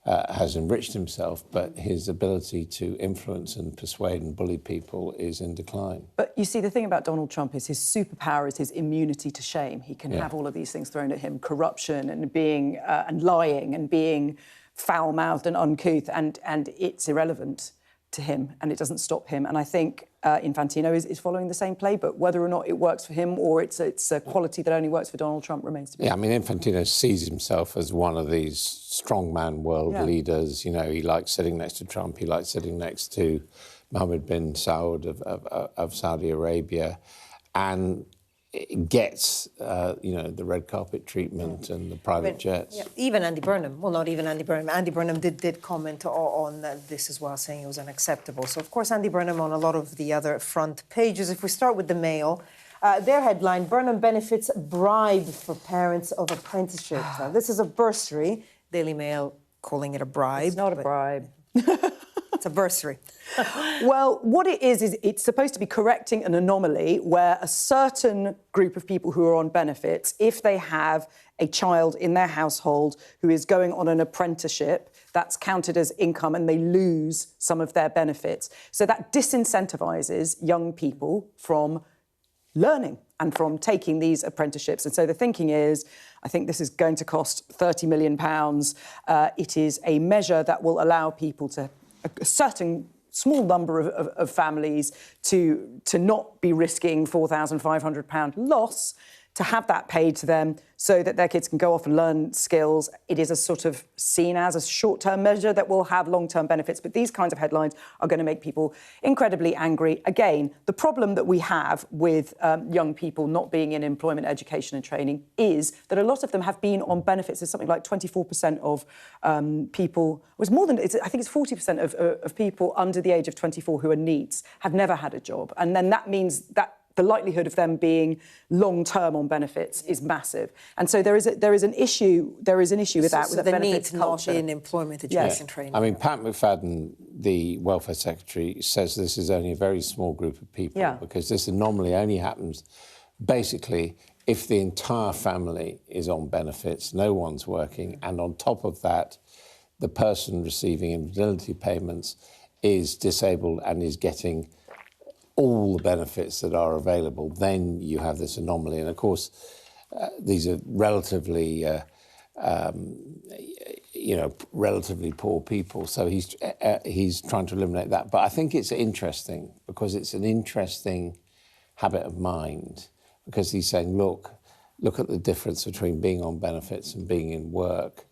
has enriched himself, but his ability to influence and persuade and bully people is in decline. But you see, the thing about Donald Trump is his superpower is his immunity to shame. He can have all of these things thrown at him, corruption and being and lying and being foul-mouthed and uncouth, and it's irrelevant to him, and it doesn't stop him. And I think Infantino is following the same playbook. Whether or not it works for him or it's a quality that only works for Donald Trump remains to be seen. Yeah, I mean, Infantino sees himself as one of these strongman world leaders. You know, he likes sitting next to Trump. He likes sitting next to Mohammed bin Saud of Saudi Arabia, and gets, you know, the red carpet treatment and the private jets. Yeah. Even Andy Burnham, well, not even Andy Burnham. Andy Burnham did comment on this as well, saying it was unacceptable. So, of course, Andy Burnham on a lot of the other front pages. If we start with the Mail, their headline, Burnham benefits bribe for parents of apprenticeship. This is a bursary. Daily Mail calling it a bribe. It's not a bribe. It's a bursary. Well, what it is it's supposed to be correcting an anomaly where a certain group of people who are on benefits, if they have a child in their household who is going on an apprenticeship, that's counted as income and they lose some of their benefits. So that disincentivises young people from learning and from taking these apprenticeships. And so the thinking is, I think this is going to cost £30 million. It is a measure that will allow people to, a certain small number of families to not be risking £4,500 loss, to have that paid to them so that their kids can go off and learn skills. It is a sort of seen as a short-term measure that will have long-term benefits. But these kinds of headlines are going to make people incredibly angry. Again, the problem that we have with young people not being in employment, education and training is that a lot of them have been on benefits. There's something like 24% of people, I think it's 40% of people under the age of 24 who are NEETs have never had a job. And then that means that the likelihood of them being long-term on benefits is massive, and so there is an issue with that. With the benefits not in employment, education, training. I mean, Pat McFadden, the welfare secretary, says this is only a very small group of people because this anomaly only happens basically if the entire family is on benefits, no one's working, and on top of that, the person receiving invalidity payments is disabled and is getting all the benefits that are available, then you have this anomaly. And of course, these are relatively, relatively poor people. So he's trying to eliminate that. But I think it's interesting because it's an interesting habit of mind, because he's saying, look at the difference between being on benefits and being in work.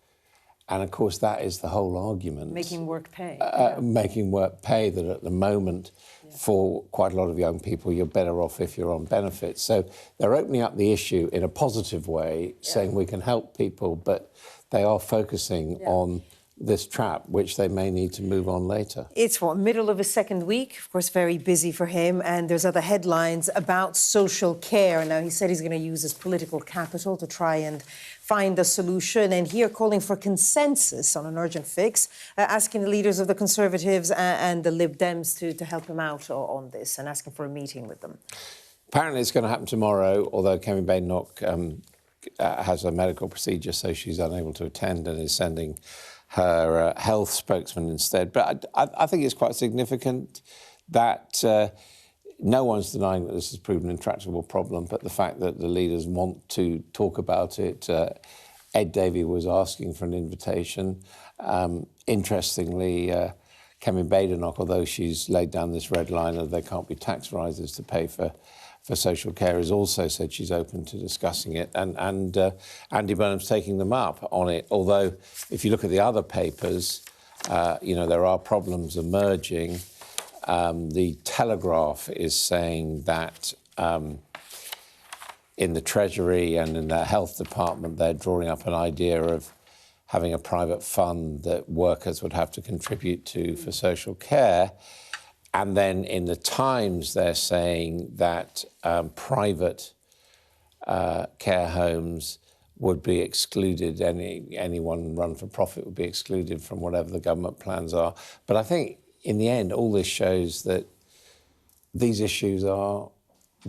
And of course, that is the whole argument. Making work pay. Making work pay, that at the moment, for quite a lot of young people, you're better off if you're on benefits. So they're opening up the issue in a positive way, saying we can help people, but they are focusing on this trap, which they may need to move on later. It's middle of his second week, of course, very busy for him, and there's other headlines about social care. Now, he said he's going to use his political capital to try and find a solution, and here calling for consensus on an urgent fix, asking the leaders of the Conservatives and the Lib Dems to help him out on this, and asking for a meeting with them. Apparently it's going to happen tomorrow, although Kemi Badenoch has a medical procedure, so she's unable to attend and is sending her health spokesman instead. But I think it's quite significant that no one's denying that this has proven an intractable problem, but the fact that the leaders want to talk about it. Ed Davey was asking for an invitation. Interestingly, Kemi Badenoch, although she's laid down this red line that there can't be tax rises to pay for social care, has also said she's open to discussing it, and Andy Burnham's taking them up on it. Although, if you look at the other papers, there are problems emerging. The Telegraph is saying that in the Treasury and in the Health Department, they're drawing up an idea of having a private fund that workers would have to contribute to for social care. And then in the Times, they're saying that private care homes would be excluded. Anyone run for profit would be excluded from whatever the government plans are. But I think in the end, all this shows that these issues are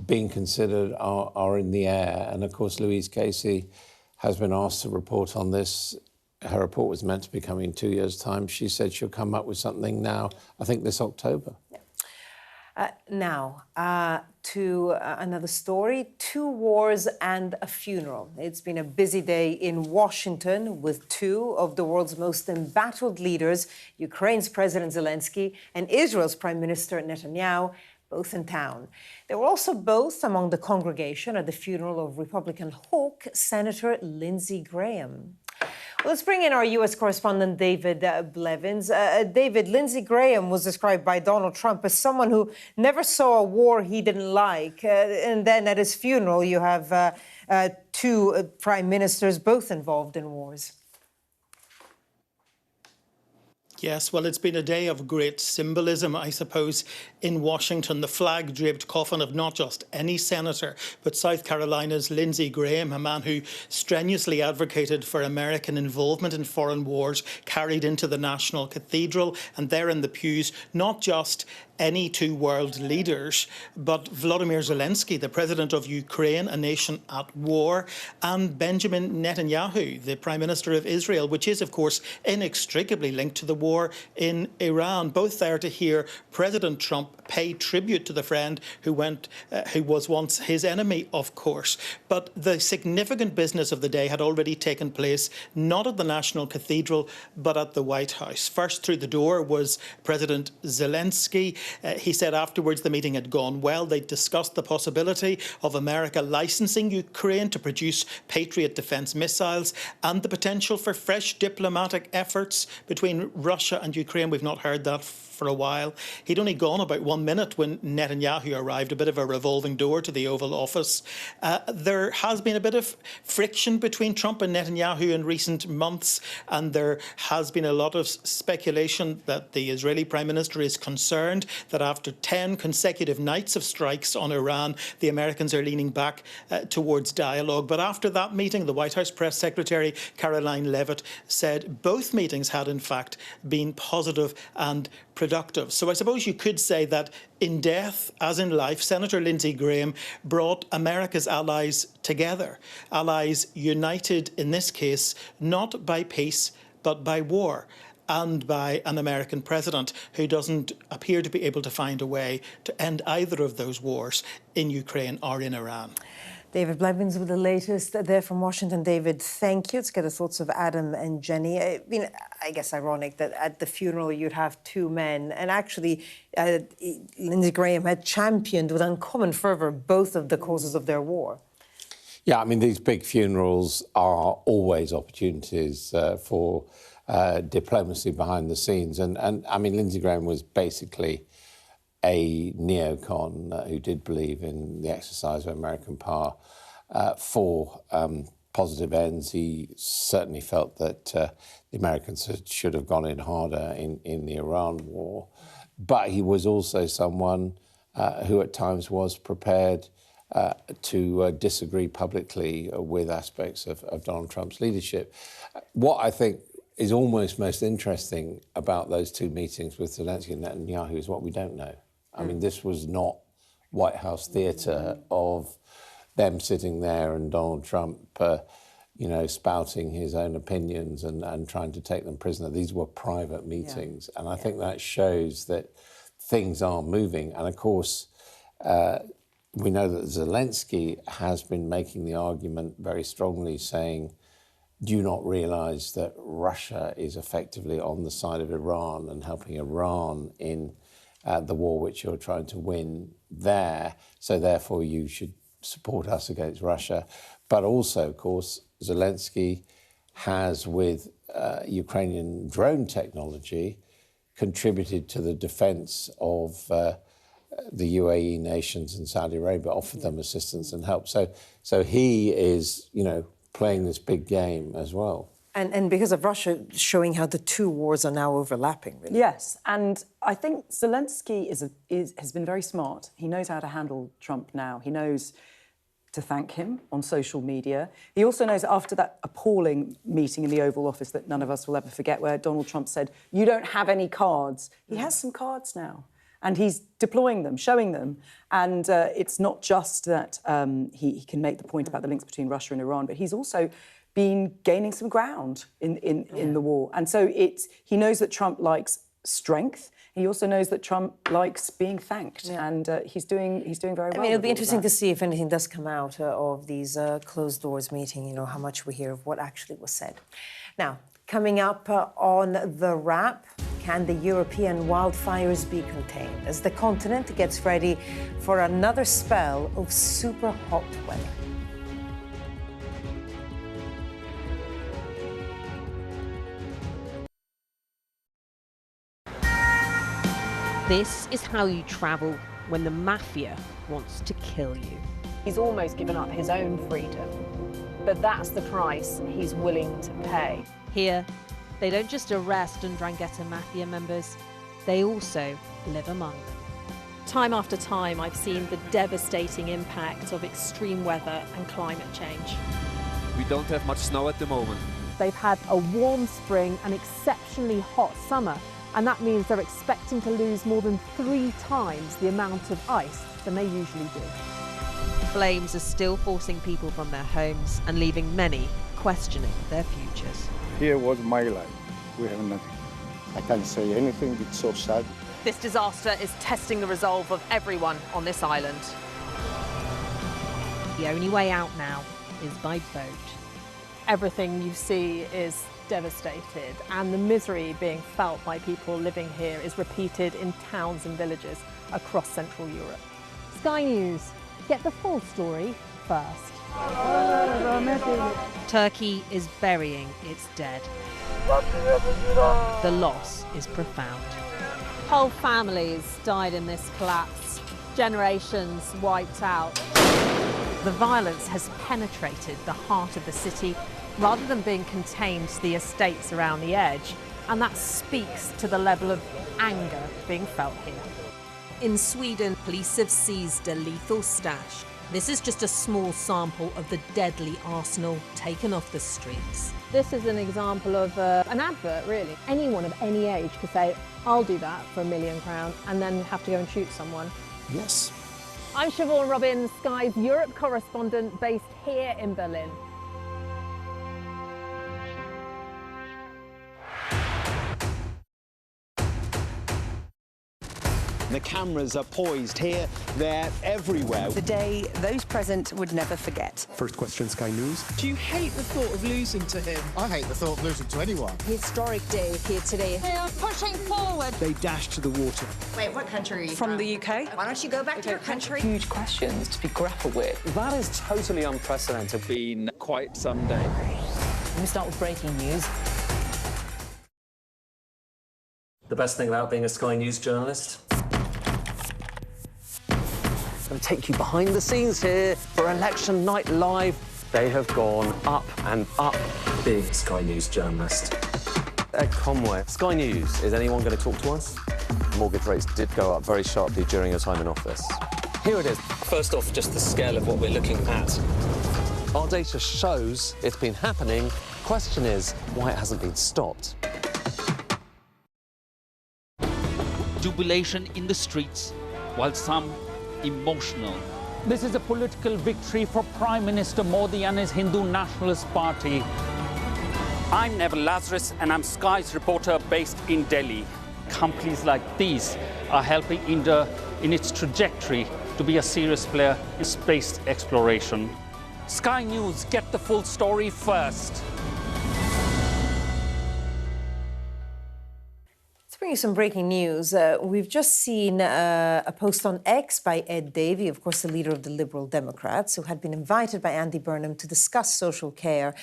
being considered, are in the air. And of course, Louise Casey has been asked to report on this. Her report was meant to be coming in 2 years' time. She said she'll come up with something now, I think this October. Now, to another story, 2 wars and a funeral. It's been a busy day in Washington with 2 of the world's most embattled leaders, Ukraine's President Zelensky and Israel's Prime Minister Netanyahu, both in town. They were also both among the congregation at the funeral of Republican hawk Senator Lindsey Graham. Let's bring in our U.S. correspondent, David Blevins. David, Lindsey Graham was described by Donald Trump as someone who never saw a war he didn't like. And then at his funeral, you have 2 prime ministers, both involved in wars. Yes, well, it's been a day of great symbolism, I suppose, in Washington. The flag-draped coffin of not just any senator, but South Carolina's Lindsey Graham, a man who strenuously advocated for American involvement in foreign wars, carried into the National Cathedral, and there in the pews, not just any 2 world leaders, but Volodymyr Zelensky, the president of Ukraine, a nation at war, and Benjamin Netanyahu, the Prime Minister of Israel, which is, of course, inextricably linked to the war in Iran. Both there to hear President Trump pay tribute to the friend who was once his enemy, of course. But the significant business of the day had already taken place, not at the National Cathedral, but at the White House. First through the door was President Zelensky. He said afterwards the meeting had gone well. They discussed the possibility of America licensing Ukraine to produce Patriot defence missiles and the potential for fresh diplomatic efforts between Russia and Ukraine. We've not heard that for a while. He'd only gone about 1 minute when Netanyahu arrived, a bit of a revolving door to the Oval Office. There has been a bit of friction between Trump and Netanyahu in recent months, and there has been a lot of speculation that the Israeli Prime Minister is concerned that after 10 consecutive nights of strikes on Iran, the Americans are leaning back towards dialogue. But after that meeting, the White House Press Secretary Caroline Leavitt said both meetings had in fact been positive and productive. So I suppose you could say that in death, as in life, Senator Lindsey Graham brought America's allies together, allies united in this case not by peace but by war, and by an American president who doesn't appear to be able to find a way to end either of those wars in Ukraine or in Iran. David Blevins with the latest there from Washington. David, thank you. Let's get the thoughts of Adam and Jenny. I mean, I guess ironic that at the funeral you'd have 2 men. And actually, Lindsey Graham had championed with uncommon fervour both of the causes of their war. Yeah, I mean, these big funerals are always opportunities for diplomacy behind the scenes. And I mean, Lindsey Graham was basically a neocon who did believe in the exercise of American power for positive ends. He certainly felt that the Americans should have gone in harder in the Iran war. But he was also someone who at times was prepared to disagree publicly with aspects of Donald Trump's leadership. What I think is almost most interesting about those 2 meetings with Zelensky and Netanyahu is what we don't know. I mean, this was not White House theatre of them sitting there and Donald Trump, spouting his own opinions and trying to take them prisoner. These were private meetings. Yeah. And I think that shows that things are moving. And of course, we know that Zelensky has been making the argument very strongly, saying, do you not realise that Russia is effectively on the side of Iran and helping Iran in the war which you're trying to win there, so therefore you should support us against Russia. But also, of course, Zelensky has, with Ukrainian drone technology, contributed to the defence of the UAE nations and Saudi Arabia, offered them assistance and help. So he is, playing this big game as well. And because of Russia showing how the 2 wars are now overlapping, really. Yes, and I think Zelensky has been very smart. He knows how to handle Trump now. He knows to thank him on social media. He also knows that after that appalling meeting in the Oval Office that none of us will ever forget, where Donald Trump said, "You don't have any cards," he has some cards now. And he's deploying them, showing them. And it's not just that he can make the point about the links between Russia and Iran, but he's also been gaining some ground in the war. And so he knows that Trump likes strength. He also knows that Trump likes being thanked, and he's doing very well. I mean, it'll be interesting to see if anything does come out of these closed doors meeting. You know, how much we hear of what actually was said. Now, coming up on the wrap, can the European wildfires be contained as the continent gets ready for another spell of super hot weather? This is how you travel when the mafia wants to kill you. He's almost given up his own freedom, but that's the price he's willing to pay. Here, they don't just arrest and 'Ndrangheta mafia members, they also live among them. Time after time, I've seen the devastating impact of extreme weather and climate change. We don't have much snow at the moment. They've had a warm spring and exceptionally hot summer, and that means they're expecting to lose more than 3 times the amount of ice than they usually do. Flames are still forcing people from their homes and leaving many questioning their futures. Here was my life. We have nothing. I can't say anything, it's so sad. This disaster is testing the resolve of everyone on this island. The only way out now is by boat. Everything you see is devastated, and the misery being felt by people living here is repeated in towns and villages across Central Europe. Sky News, get the full story first. Turkey is burying its dead. The loss is profound. Whole families died in this collapse, generations wiped out. The violence has penetrated the heart of the city rather than being contained to the estates around the edge, and that speaks to the level of anger being felt here. In Sweden, police have seized a lethal stash. This is just a small sample of the deadly arsenal taken off the streets. This is an example of an advert, really. Anyone of any age could say, "I'll do that for £1 million," and then have to go and shoot someone. Yes. I'm Siobhan Robbins, Sky's Europe correspondent based here in Berlin. The cameras are poised here, there, everywhere. The day those present would never forget. First question, Sky News. Do you hate the thought of losing to him? I hate the thought of losing to anyone. Historic day here today. They are pushing forward. They dashed to the water. Wait, what country are you from? The UK. Why don't you go back to your country? Huge questions to be grappled with. That is totally unprecedented. Been quite some day. Let me start with breaking news. The best thing about being a Sky News journalist? I'm going to take you behind the scenes here for Election Night Live. They have gone up and up. Being a Sky News journalist. Ed Conway, Sky News, is anyone going to talk to us? Mortgage rates did go up very sharply during your time in office. Here it is. First off, just the scale of what we're looking at. Our data shows it's been happening. Question is, why it hasn't been stopped. Jubilation in the streets, while some emotional. This is a political victory for Prime Minister Modi and his Hindu Nationalist Party. I'm Neville Lazarus, and I'm Sky's reporter based in Delhi. Companies like these are helping India in its trajectory to be a serious player in space exploration. Sky News, get the full story first. Bring you some breaking news. We've just seen a post on X by Ed Davey, of course, the leader of the Liberal Democrats, who had been invited by Andy Burnham to discuss social care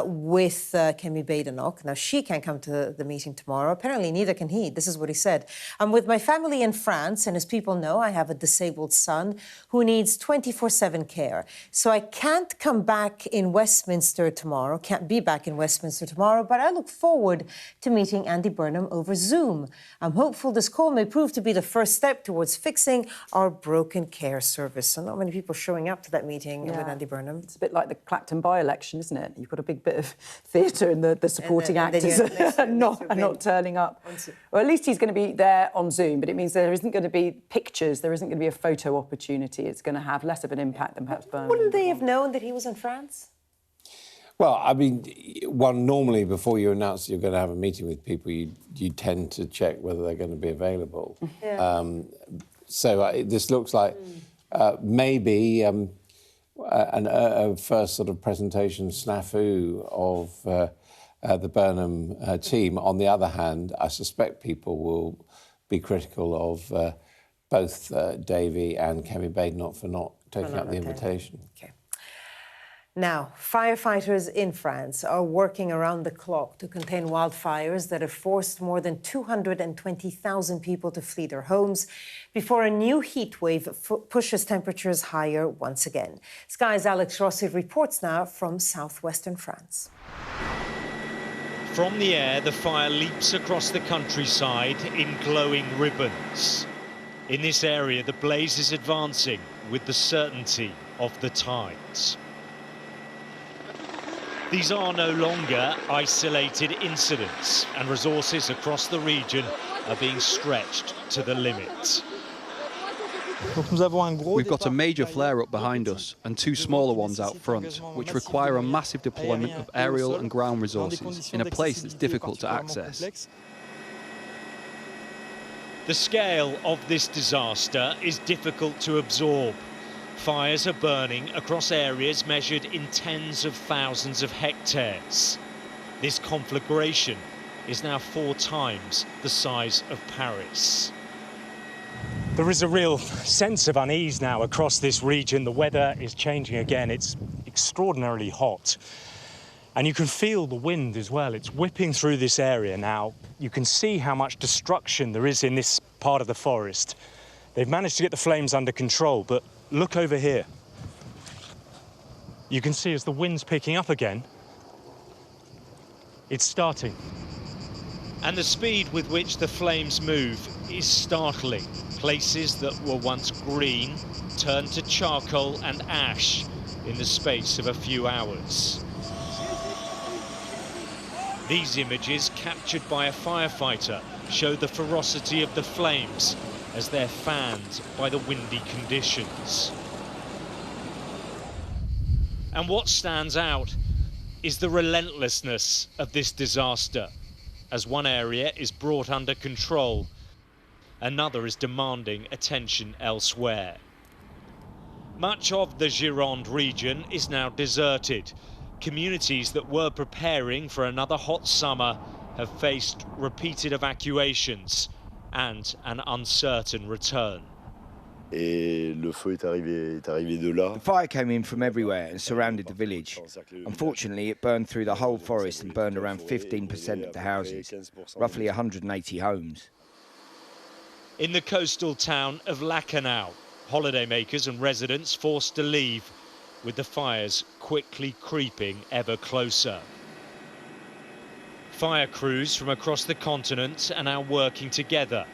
with Kemi Badenoch. Now, she can't come to the meeting tomorrow. Apparently, neither can he. This is what he said. I'm with my family in France, and as people know, I have a disabled son who needs 24/7 care. So I can't come back in Westminster tomorrow, can't be back in Westminster tomorrow, but I look forward to meeting Andy Burnham over Zoom. home. I'm hopeful this call may prove to be the first step towards fixing our broken care service. So not many people showing up to that meeting with Andy Burnham. It's a bit like the Clacton by-election, isn't it? You've got a big bit of theatre and the supporting actors are not turning up. Or at least he's going to be there on Zoom, but it means there isn't going to be pictures, there isn't going to be a photo opportunity. It's going to have less of an impact than perhaps Burnham. Wouldn't they have known that he was in France? Well, I mean, normally before you announce that you're going to have a meeting with people, you tend to check whether they're going to be available. Yeah. This looks like maybe a first sort of presentation snafu of the Burnham team. On the other hand, I suspect people will be critical of both Davey and Kemi Badenoch for not taking up the invitation. Okay. Now, firefighters in France are working around the clock to contain wildfires that have forced more than 220,000 people to flee their homes before a new heat wave pushes temperatures higher once again. Sky's Alex Rossi reports now from southwestern France. From the air, the fire leaps across the countryside in glowing ribbons. In this area, the blaze is advancing with the certainty of the tides. These are no longer isolated incidents, and resources across the region are being stretched to the limit. We've got a major flare-up behind us and two smaller ones out front, which require a massive deployment of aerial and ground resources in a place that's difficult to access. The scale of this disaster is difficult to absorb. Fires are burning across areas measured in tens of thousands of hectares. This conflagration is now 4 times the size of Paris. There is a real sense of unease now across this region. The weather is changing again. It's extraordinarily hot. And you can feel the wind as well. It's whipping through this area now. You can see how much destruction there is in this part of the forest. They've managed to get the flames under control, but look over here. You can see as the wind's picking up again, it's starting. And the speed with which the flames move is startling. Places that were once green turned to charcoal and ash in the space of a few hours. These images, captured by a firefighter, show the ferocity of the flames as they're fanned by the windy conditions. And what stands out is the relentlessness of this disaster. As one area is brought under control, another is demanding attention elsewhere. Much of the Gironde region is now deserted. Communities that were preparing for another hot summer have faced repeated evacuations and an uncertain return. The fire came in from everywhere and surrounded the village. Unfortunately, it burned through the whole forest and burned around 15% of the houses, roughly 180 homes. In the coastal town of Lacanau, holidaymakers and residents forced to leave, with the fires quickly creeping ever closer. Fire crews from across the continent are now working together,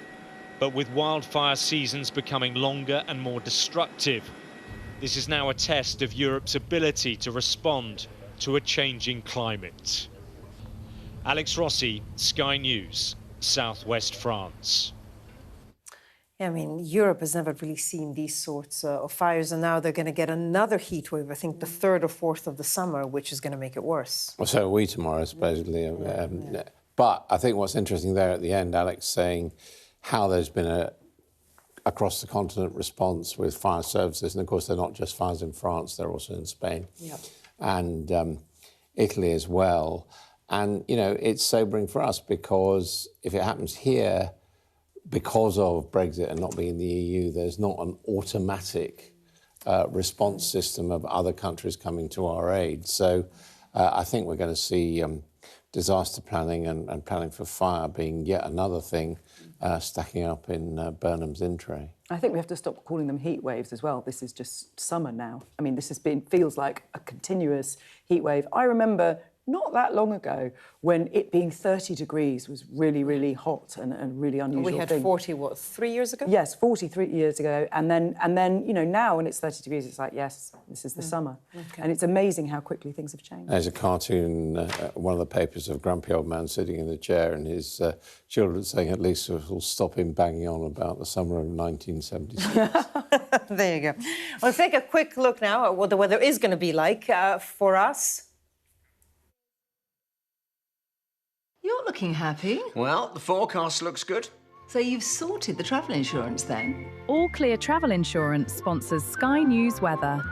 but with wildfire seasons becoming longer and more destructive, this is now a test of Europe's ability to respond to a changing climate. Alex Rossi, Sky News, Southwest France. I mean, Europe has never really seen these sorts of fires, and now they're going to get another heat wave, I think the 3rd or 4th of the summer, which is going to make it worse. Well, so are we tomorrow, supposedly. But I think what's interesting there at the end, Alex, saying how there's been a across the continent response with fire services. And, of course, they're not just fires in France, they're also in Spain and Italy as well. And, you know, it's sobering for us because if it happens here, because of Brexit and not being in the EU, there's not an automatic response system of other countries coming to our aid. So I think we're going to see disaster planning and planning for fire being yet another thing stacking up in Burnham's in tray. I think we have to stop calling them heat waves as well. This is just summer now. I mean, this has been feels like a continuous heat wave. I remember not that long ago when it being 30 degrees was really, really hot and really unusual. We had 40, what, 3 years ago? Yes, 43 years ago. And then, you know, now when it's 30 degrees, it's like, yes, this is the summer. Okay. And it's amazing how quickly things have changed. There's a cartoon, one of the papers, of a grumpy old man sitting in the chair and his children saying, at least we'll stop him banging on about the summer of 1976. There you go. Well, let's take a quick look now at what the weather is going to be like for us. You're looking happy. Well, the forecast looks good. So you've sorted the travel insurance then? All Clear Travel Insurance sponsors Sky News Weather.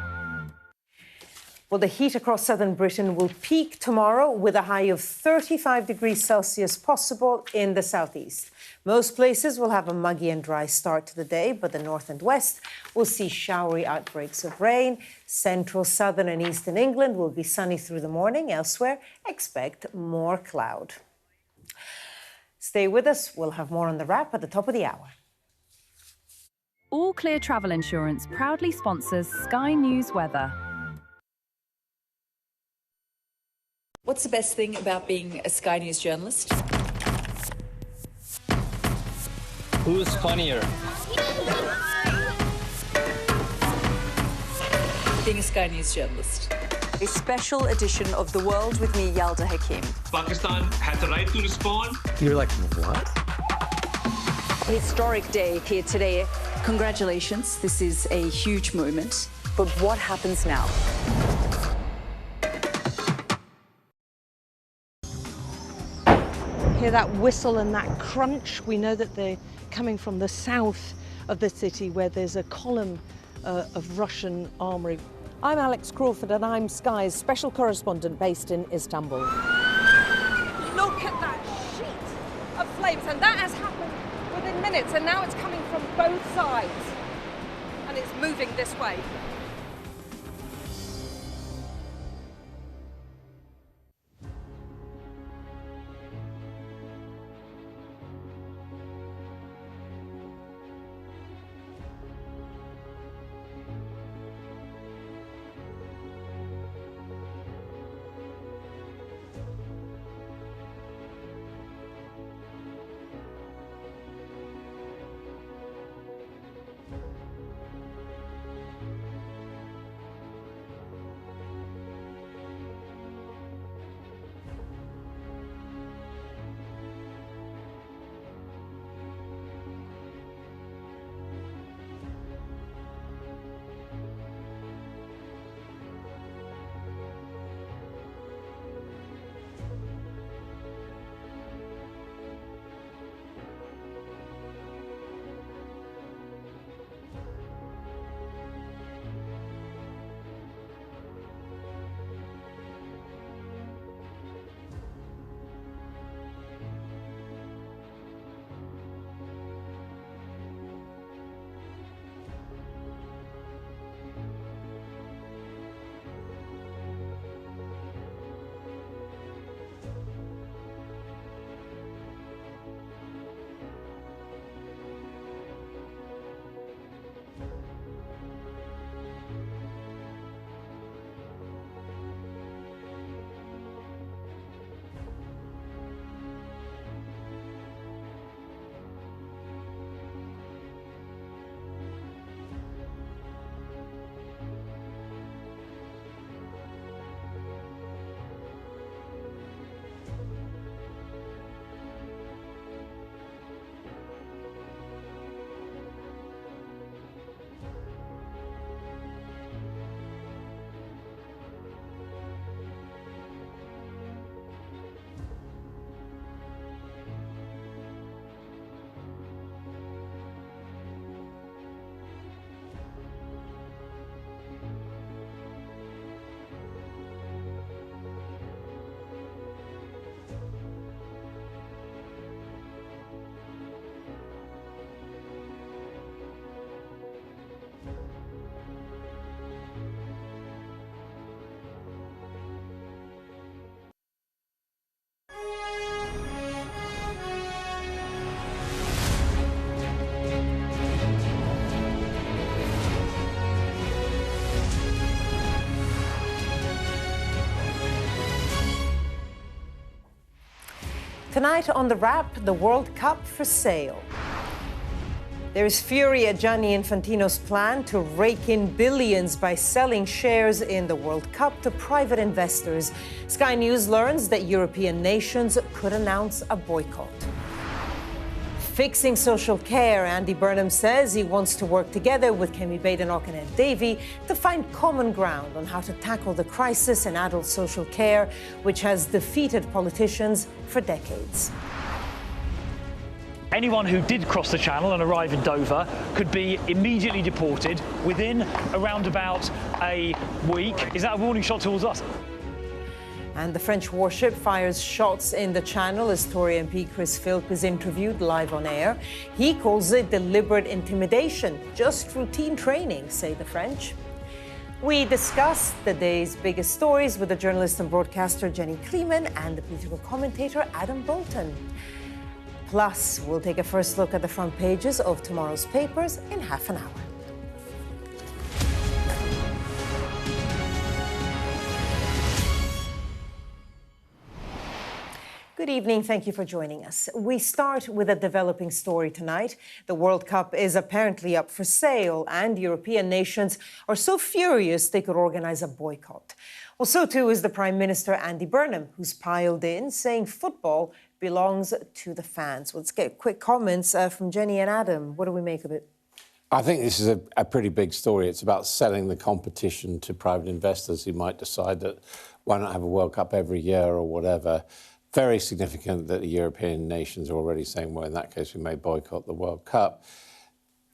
Well, the heat across southern Britain will peak tomorrow with a high of 35 degrees Celsius possible in the southeast. Most places will have a muggy and dry start to the day, but the north and west will see showery outbreaks of rain. Central, southern and eastern England will be sunny through the morning. Elsewhere, expect more cloud. Stay with us. We'll have more on the wrap at the top of the hour. All Clear Travel Insurance proudly sponsors Sky News Weather. What's the best thing about being a Sky News journalist? Who's funnier? Being a Sky News journalist. A special edition of The World with me, Yalda Hakim. Pakistan had the right to respond. You're like, what? Historic day here today. Congratulations, this is a huge moment. But what happens now? Hear that whistle and that crunch? We know that they're coming from the south of the city where there's a column of Russian armoury. I'm Alex Crawford and I'm Sky's special correspondent based in Istanbul. Look at that sheet of flames, and that has happened within minutes, and now it's coming from both sides and it's moving this way. Tonight on The Wrap, the World Cup for sale. There is fury at Gianni Infantino's plan to rake in billions by selling shares in the World Cup to private investors. Sky News learns that European nations could announce a boycott. Fixing social care, Andy Burnham says he wants to work together with Kemi Badenoch and Ed Davey to find common ground on how to tackle the crisis in adult social care, which has defeated politicians for decades. Anyone who did cross the channel and arrive in Dover could be immediately deported within around about a week. Is that a warning shot towards us? And the French warship fires shots in the Channel as Tory MP Chris Philp is interviewed live on air. He calls it deliberate intimidation, just routine training, say the French. We discuss the day's biggest stories with the journalist and broadcaster Jenny Kleeman and the political commentator Adam Bolton. Plus, we'll take a first look at the front pages of tomorrow's papers in half an hour. Good evening. Thank you for joining us. We start with a developing story tonight. The World Cup is apparently up for sale, and European nations are so furious they could organize a boycott. Well, so too is the Prime Minister, Andy Burnham, who's piled in, saying football belongs to the fans. Let's get quick comments from Jenny and Adam. What do we make of it? I think this is a pretty big story. It's about selling the competition to private investors who might decide that why not have a World Cup every year or whatever. Very significant that the European nations are already saying, well, in that case, we may boycott the World Cup.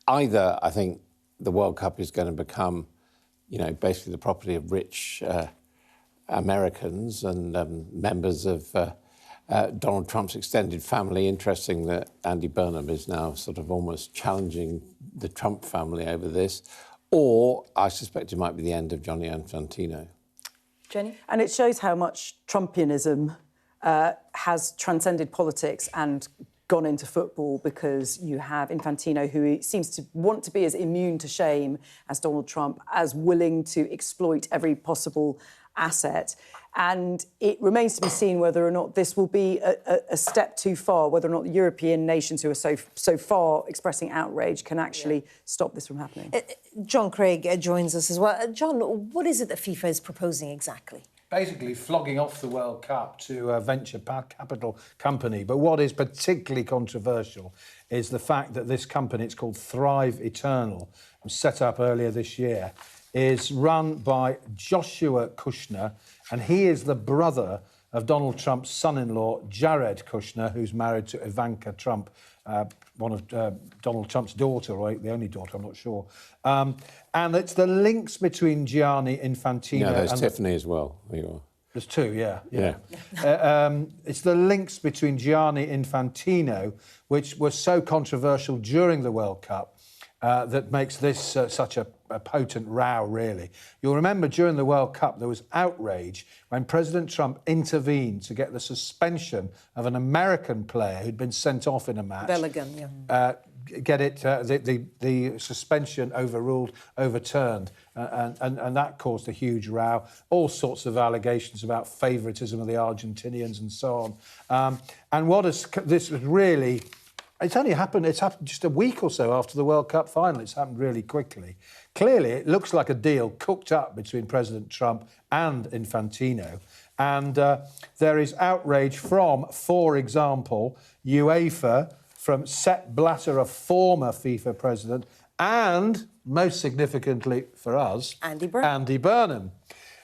Either, I think, the World Cup is going to become, basically the property of rich Americans and members of Donald Trump's extended family. Interesting that Andy Burnham is now sort of almost challenging the Trump family over this. Or I suspect it might be the end of Gianni Infantino. Jenny? And it shows how much Trumpianism has transcended politics and gone into football, because you have Infantino, who seems to want to be as immune to shame as Donald Trump, as willing to exploit every possible asset. And it remains to be seen whether or not this will be a step too far, whether or not the European nations who are so far expressing outrage can actually stop this from happening. John Craig joins us as well. John, what is it that FIFA is proposing exactly? Basically flogging off the World Cup to a venture capital company. But what is particularly controversial is the fact that this company, it's called Thrive Eternal, was set up earlier this year, is run by Joshua Kushner, and he is the brother of Donald Trump's son-in-law, Jared Kushner, who's married to Ivanka Trump, one of Donald Trump's daughter, or the only daughter, I'm not sure. And it's the links between Gianni Infantino... Yeah, there's Tiffany as well. There's two, yeah. It's the links between Gianni Infantino, which was so controversial during the World Cup, that makes this such a potent row, really. You'll remember during the World Cup there was outrage when President Trump intervened to get the suspension of an American player who'd been sent off in a match. Bellingham, yeah. The suspension overturned, and that caused a huge row. All sorts of allegations about favouritism of the Argentinians and so on. And what has this really... It's happened just a week or so after the World Cup final. It's happened really quickly. Clearly, it looks like a deal cooked up between President Trump and Infantino. And there is outrage from, for example, UEFA, from Sepp Blatter, a former FIFA president, and, most significantly for us, Andy Burnham,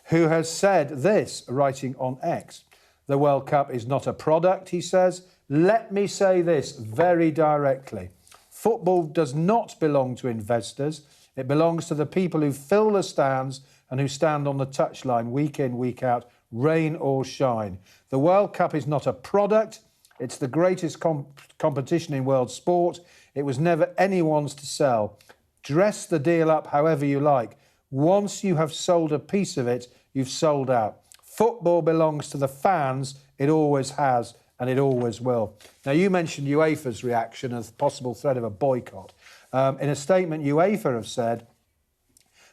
who has said this, writing on X. The World Cup is not a product, he says. Let me say this very directly. Football does not belong to investors. It belongs to the people who fill the stands and who stand on the touchline week in, week out, rain or shine. The World Cup is not a product. It's the greatest competition in world sport. It was never anyone's to sell. Dress the deal up however you like. Once you have sold a piece of it, you've sold out. Football belongs to the fans. It always has, and it always will. Now, you mentioned UEFA's reaction as possible threat of a boycott. In a statement, UEFA have said,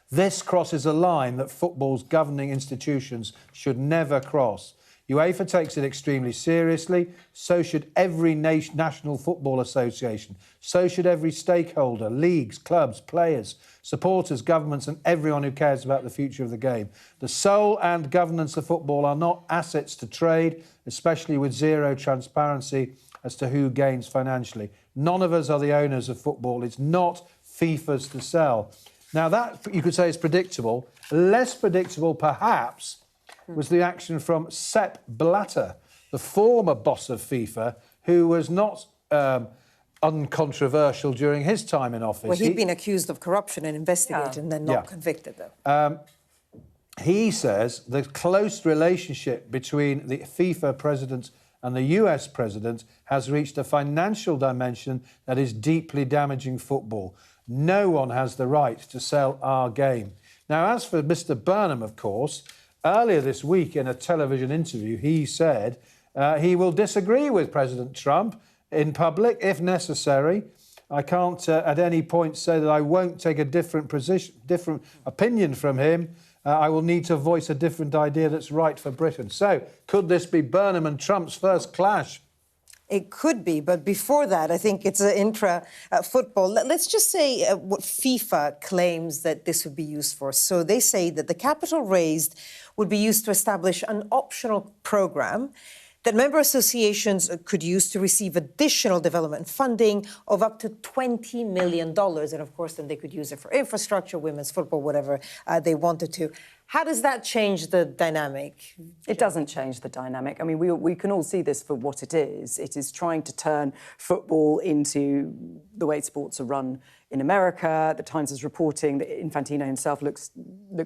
this crosses a line that football's governing institutions should never cross. UEFA takes it extremely seriously. So should every national football association. So should every stakeholder, leagues, clubs, players, supporters, governments and everyone who cares about the future of the game. The soul and governance of football are not assets to trade, especially with zero transparency as to who gains financially. None of us are the owners of football. It's not FIFA's to sell. Now, that, you could say, is predictable. Less predictable, perhaps, was the action from Sepp Blatter, the former boss of FIFA, who was not uncontroversial during his time in office. Well, he'd been accused of corruption and investigated and then not convicted, though. He says the close relationship between the FIFA president and the US president has reached a financial dimension that is deeply damaging football. No one has the right to sell our game. Now, as for Mr. Burnham, of course, earlier this week in a television interview, he said he will disagree with President Trump in public if necessary. I can't at any point say that I won't take a different opinion from him. I will need to voice a different idea that's right for Britain. So, could this be Burnham and Trump's first clash? It could be, but before that, I think it's intra-football. Let's just say what FIFA claims that this would be used for. So they say that the capital raised would be used to establish an optional program that member associations could use to receive additional development funding of up to $20 million. And, of course, then they could use it for infrastructure, women's football, whatever they wanted to. How does that change the dynamic? It doesn't change the dynamic. I mean, we can all see this for what it is. It is trying to turn football into the way sports are run in America. The Times is reporting that Infantino himself looks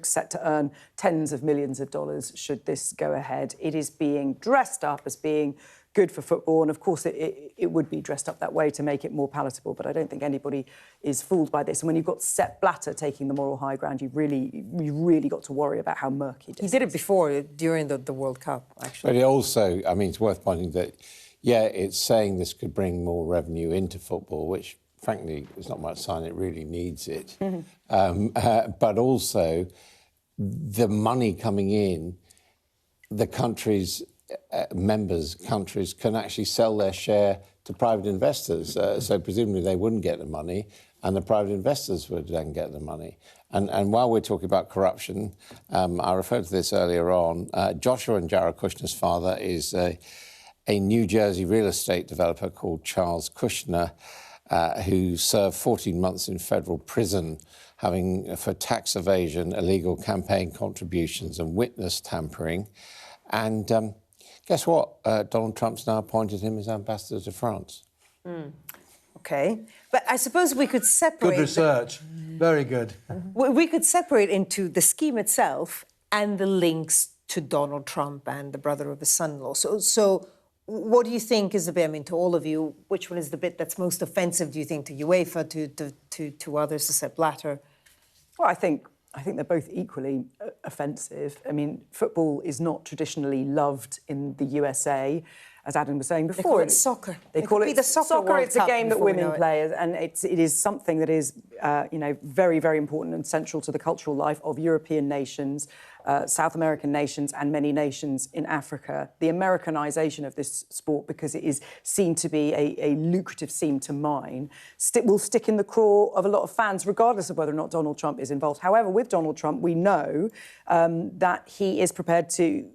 set to earn tens of millions of dollars should this go ahead. It is being dressed up as being good for football, and of course it would be dressed up that way to make it more palatable, but I don't think anybody is fooled by this. And when you've got Sepp Blatter taking the moral high ground, you've really got to worry about how murky this is. He did it before, during the World Cup, actually. But it also, I mean, it's worth pointing that, yeah, it's saying this could bring more revenue into football, which, frankly, is not much sign it really needs it. But also, the money coming in, the countries... members' countries can actually sell their share to private investors. So presumably they wouldn't get the money and the private investors would then get the money. And while we're talking about corruption, I referred to this earlier on, Joshua and Jared Kushner's father is a New Jersey real estate developer called Charles Kushner, who served 14 months in federal prison for tax evasion, illegal campaign contributions and witness tampering. And... guess what? Donald Trump's now appointed him as ambassador to France. OK. But I suppose we could separate... Good research. Very good. We could separate into the scheme itself and the links to Donald Trump and the brother of his son-in-law. So what do you think is the bit, I mean, to all of you, which one is the bit that's most offensive, do you think, to UEFA, to others, to Sepp Blatter? Well, I think they're both equally offensive. I mean, football is not traditionally loved in the USA, as Adam was saying before. They call it soccer. They call it the soccer World It's a Cup game that women play, and it is something that is, very, very important and central to the cultural life of European nations, South American nations, and many nations in Africa. The Americanization of this sport, because it is seen to be a lucrative seam to mine, will stick in the craw of a lot of fans, regardless of whether or not Donald Trump is involved. However, with Donald Trump, we know that he is prepared to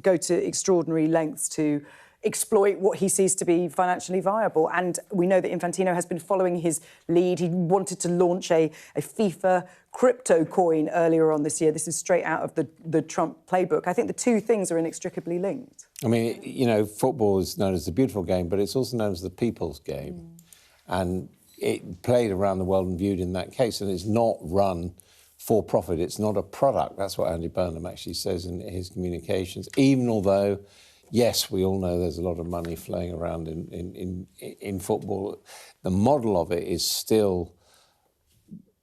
go to extraordinary lengths to exploit what he sees to be financially viable. And we know that Infantino has been following his lead. He wanted to launch a FIFA crypto coin earlier on this year. This is straight out of the Trump playbook. I think the two things are inextricably linked. I mean, football is known as the beautiful game, but it's also known as the people's game. And it played around the world and viewed in that case, and it's not run for profit. It's not a product. That's what Andy Burnham actually says in his communications, even although... yes, we all know there's a lot of money flowing around in football. The model of it is still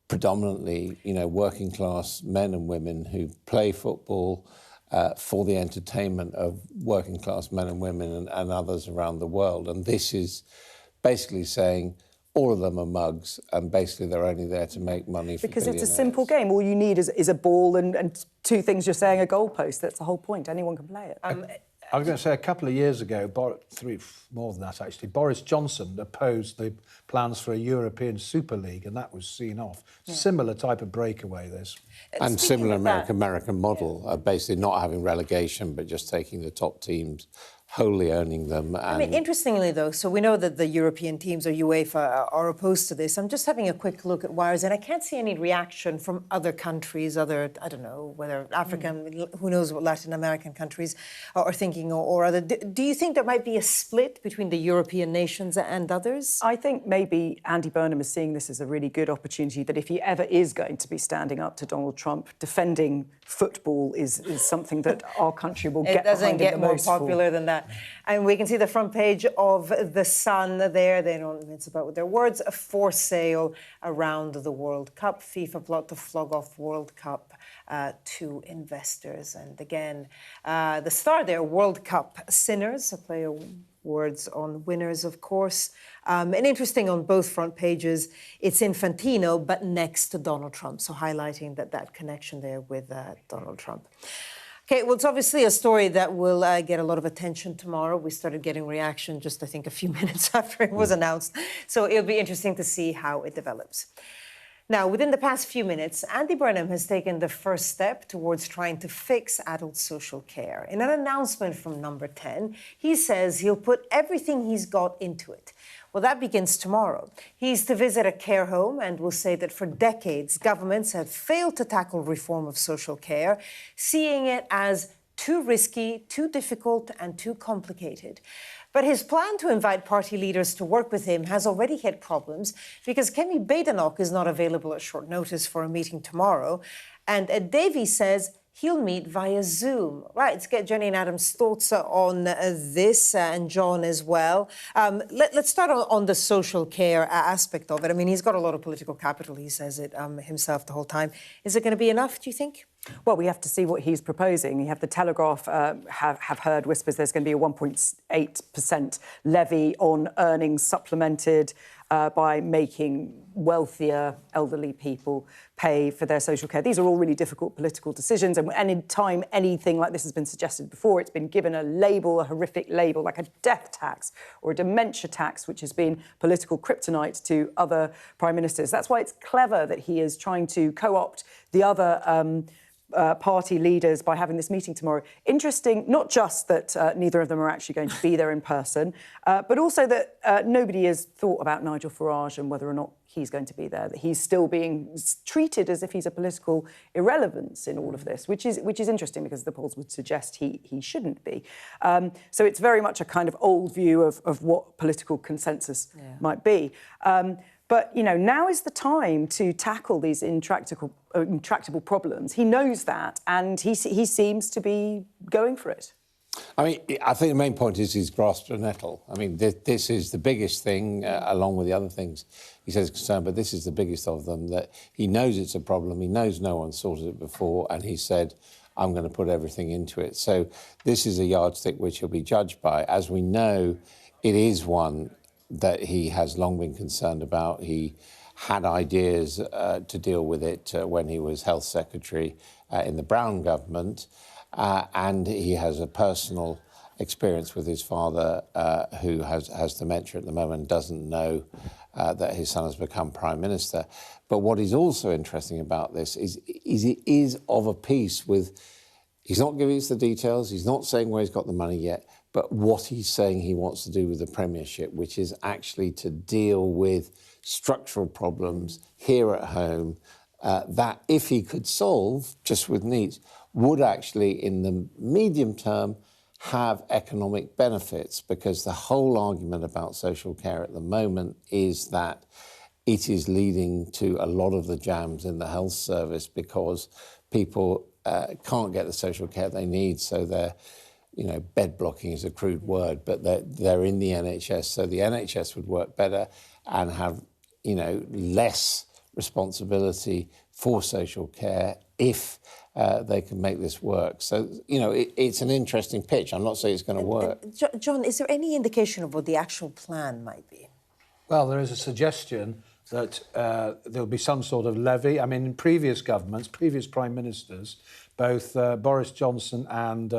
predominantly, working class men and women who play football for the entertainment of working class men and women and others around the world. And this is basically saying, all of them are mugs, and basically they're only there to make money for Because it's a billionaires. simple game. All you need is a ball and two things you're saying, a goalpost. That's the whole point. Anyone can play it. I was going to say, a couple of years ago, more than that actually, Boris Johnson opposed the plans for a European Super League, and that was seen off. Yeah. Similar type of breakaway, this. And similar American model, basically not having relegation, but just taking the top teams, wholly owning them. And I mean, interestingly, though, so we know that the European teams or UEFA are opposed to this. I'm just having a quick look at wires, and I can't see any reaction from other countries, I don't know, whether African, who knows what Latin American countries are thinking or other. Do you think there might be a split between the European nations and others? I think maybe Andy Burnham is seeing this as a really good opportunity, that if he ever is going to be standing up to Donald Trump, defending football is something that our country will get behind. It doesn't get more popular than that. And we can see the front page of The Sun there. They don't mince about with their words. For sale around the World Cup. FIFA plot to flog off World Cup to investors. And again, the star there, World Cup sinners. A play of words on winners, of course. And interesting on both front pages, it's Infantino, but next to Donald Trump. So highlighting that connection there with Donald Trump. Okay, well, it's obviously a story that will get a lot of attention tomorrow. We started getting reaction just, I think, a few minutes after it was announced. So it'll be interesting to see how it develops. Now, within the past few minutes, Andy Burnham has taken the first step towards trying to fix adult social care. In an announcement from Number 10, he says he'll put everything he's got into it. Well, that begins tomorrow. He's to visit a care home and will say that for decades, governments have failed to tackle reform of social care, seeing it as too risky, too difficult, and too complicated. But his plan to invite party leaders to work with him has already hit problems because Kemi Badenoch is not available at short notice for a meeting tomorrow. And Ed Davies says he'll meet via Zoom. Right, let's get Jenny and Adam's thoughts on this, and John as well. Let's start on the social care aspect of it. I mean, he's got a lot of political capital, he says it himself the whole time. Is it going to be enough, do you think? Well, we have to see what he's proposing. You have the Telegraph have heard whispers there's going to be a 1.8% levy on earnings supplemented by making wealthier elderly people pay for their social care. These are all really difficult political decisions. And in time anything like this has been suggested before, it's been given a label, a horrific label, like a death tax or a dementia tax, which has been political kryptonite to other prime ministers. That's why it's clever that he is trying to co-opt the other party leaders by having this meeting tomorrow. Interesting, not just that neither of them are actually going to be there in person, but also that nobody has thought about Nigel Farage and whether or not he's going to be there, that he's still being treated as if he's a political irrelevance in all of this, which is interesting because the polls would suggest he shouldn't be. So it's very much a kind of old view of what political consensus might be. But, you know, now is the time to tackle these intractable problems. He knows that, and he seems to be going for it. I mean, I think the main point is he's grasped a nettle. I mean, this is the biggest thing, along with the other things he says concerned, but this is the biggest of them, that he knows it's a problem, he knows no one sorted it before, and he said, I'm going to put everything into it. So this is a yardstick which he'll be judged by. As we know, it is one that he has long been concerned about. He had ideas to deal with it when he was Health Secretary in the Brown government, and he has a personal experience with his father who has dementia at the moment, doesn't know that his son has become Prime Minister. But what is also interesting about this is it is of a piece with, he's not giving us the details, he's not saying where he's got the money yet, but what he's saying he wants to do with the Premiership, which is actually to deal with structural problems here at home that, if he could solve just with needs, would actually, in the medium term, have economic benefits, because the whole argument about social care at the moment is that it is leading to a lot of the jams in the health service because people can't get the social care they need, so they're, you know, bed blocking is a crude word, but they're in the NHS, so the NHS would work better and have, you know, less responsibility for social care if they can make this work. So, you know, it's an interesting pitch. I'm not saying it's going to work. John, is there any indication of what the actual plan might be? Well, there is a suggestion that there'll be some sort of levy. I mean, in previous governments, previous prime ministers, both Boris Johnson and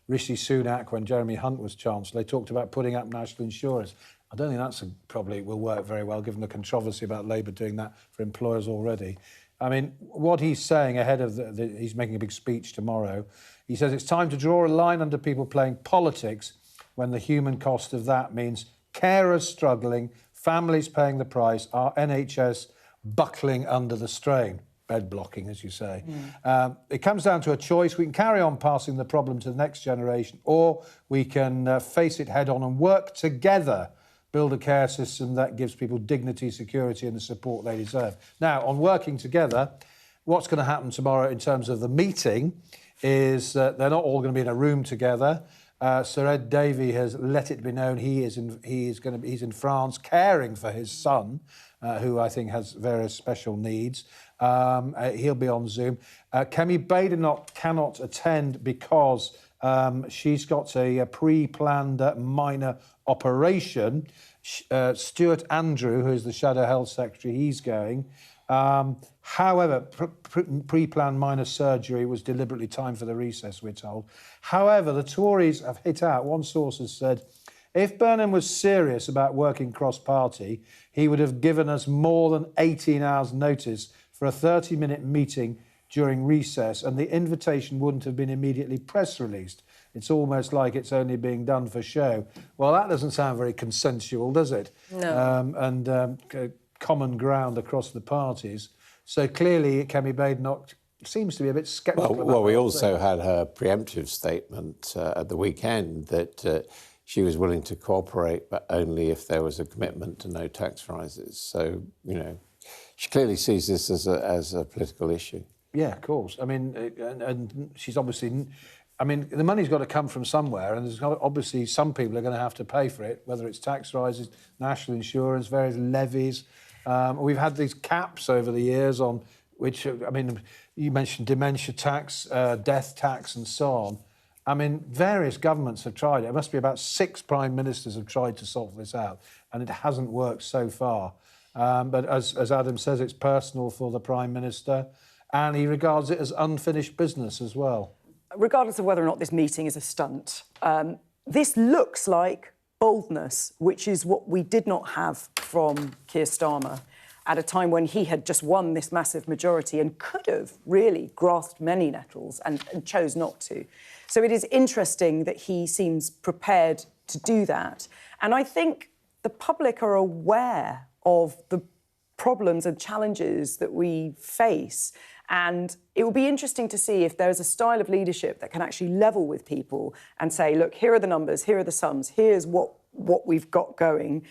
Rishi Sunak, when Jeremy Hunt was Chancellor, they talked about putting up national insurance. I don't think that's probably will work very well, given the controversy about Labour doing that for employers already. I mean, what he's saying ahead of he's making a big speech tomorrow. He says it's time to draw a line under people playing politics when the human cost of that means carers struggling, families paying the price, our NHS buckling under the strain. Bed blocking, as you say. It comes down to a choice. We can carry on passing the problem to the next generation, or we can face it head on and work together, build a care system that gives people dignity, security and the support they deserve. Now, on working together, what's going to happen tomorrow in terms of the meeting is that they're not all going to be in a room together. Sir Ed Davey has let it be known he's in France caring for his son, who I think has various special needs. He'll be on Zoom. Kemi Badenoch cannot attend because she's got a pre-planned minor operation. Stuart Andrew, who is the Shadow Health Secretary, he's going. However, pre-planned minor surgery was deliberately timed for the recess, we're told. However, the Tories have hit out. One source has said, if Burnham was serious about working cross-party, he would have given us more than 18 hours' notice for a 30-minute meeting during recess, and the invitation wouldn't have been immediately press released. It's almost like it's only being done for show. Well, that doesn't sound very consensual, does it? No. Common ground across the parties. So clearly, Kemi Badenoch seems to be a bit sceptical. Well, we also had her preemptive statement at the weekend that she was willing to cooperate, but only if there was a commitment to no tax rises. So, you know, she clearly sees this as a political issue. Yeah, of course. I mean, and she's obviously... I mean, the money's got to come from somewhere, and there's obviously some people are going to have to pay for it, whether it's tax rises, national insurance, various levies. We've had these caps over the years on which, I mean, you mentioned dementia tax, death tax and so on. I mean, various governments have tried it. It must be about 6 prime ministers have tried to sort this out, and it hasn't worked so far. But as Adam says, it's personal for the Prime Minister, and he regards it as unfinished business as well. Regardless of whether or not this meeting is a stunt, this looks like boldness, which is what we did not have from Keir Starmer at a time when he had just won this massive majority and could have really grasped many nettles and chose not to. So it is interesting that he seems prepared to do that. And I think the public are aware of the problems and challenges that we face. And it will be interesting to see if there's a style of leadership that can actually level with people and say, look, here are the numbers, here are the sums, here's what we've got going.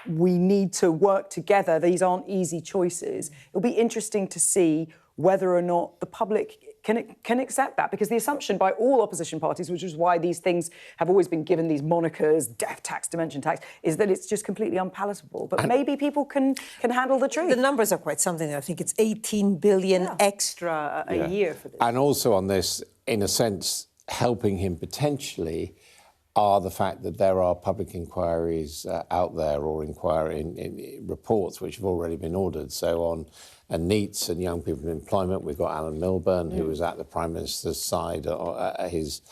We need to work together. These aren't easy choices. It'll be interesting to see whether or not the public can accept that, because the assumption by all opposition parties, which is why these things have always been given these monikers, death tax, dementia tax, is that it's just completely unpalatable. But maybe people can handle the truth. The numbers are quite something. I think it's 18 billion extra a year for this. And also on this, in a sense, helping him potentially are the fact that there are public inquiries out there, or in reports which have already been ordered. So on NEETs and young people in employment, we've got Alan Milburn, who was at the Prime Minister's side at his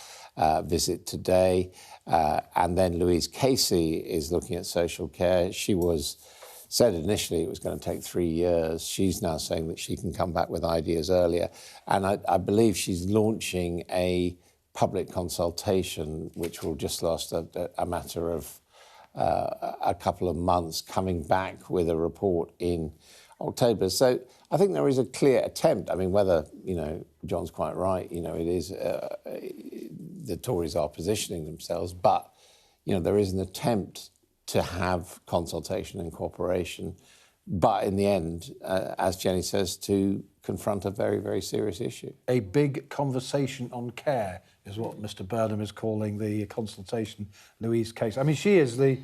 visit today. And then Louise Casey is looking at social care. She said initially it was going to take 3 years. She's now saying that she can come back with ideas earlier. And I believe she's launching a public consultation, which will just last a matter of a couple of months, coming back with a report in October. So I think there is a clear attempt. I mean, whether, John's quite right, it is, the Tories are positioning themselves, but, there is an attempt to have consultation and cooperation, but in the end, as Jenny says, to confront a very, very serious issue. A big conversation on care is what Mr. Burnham is calling the consultation, Louise Case. I mean, she is the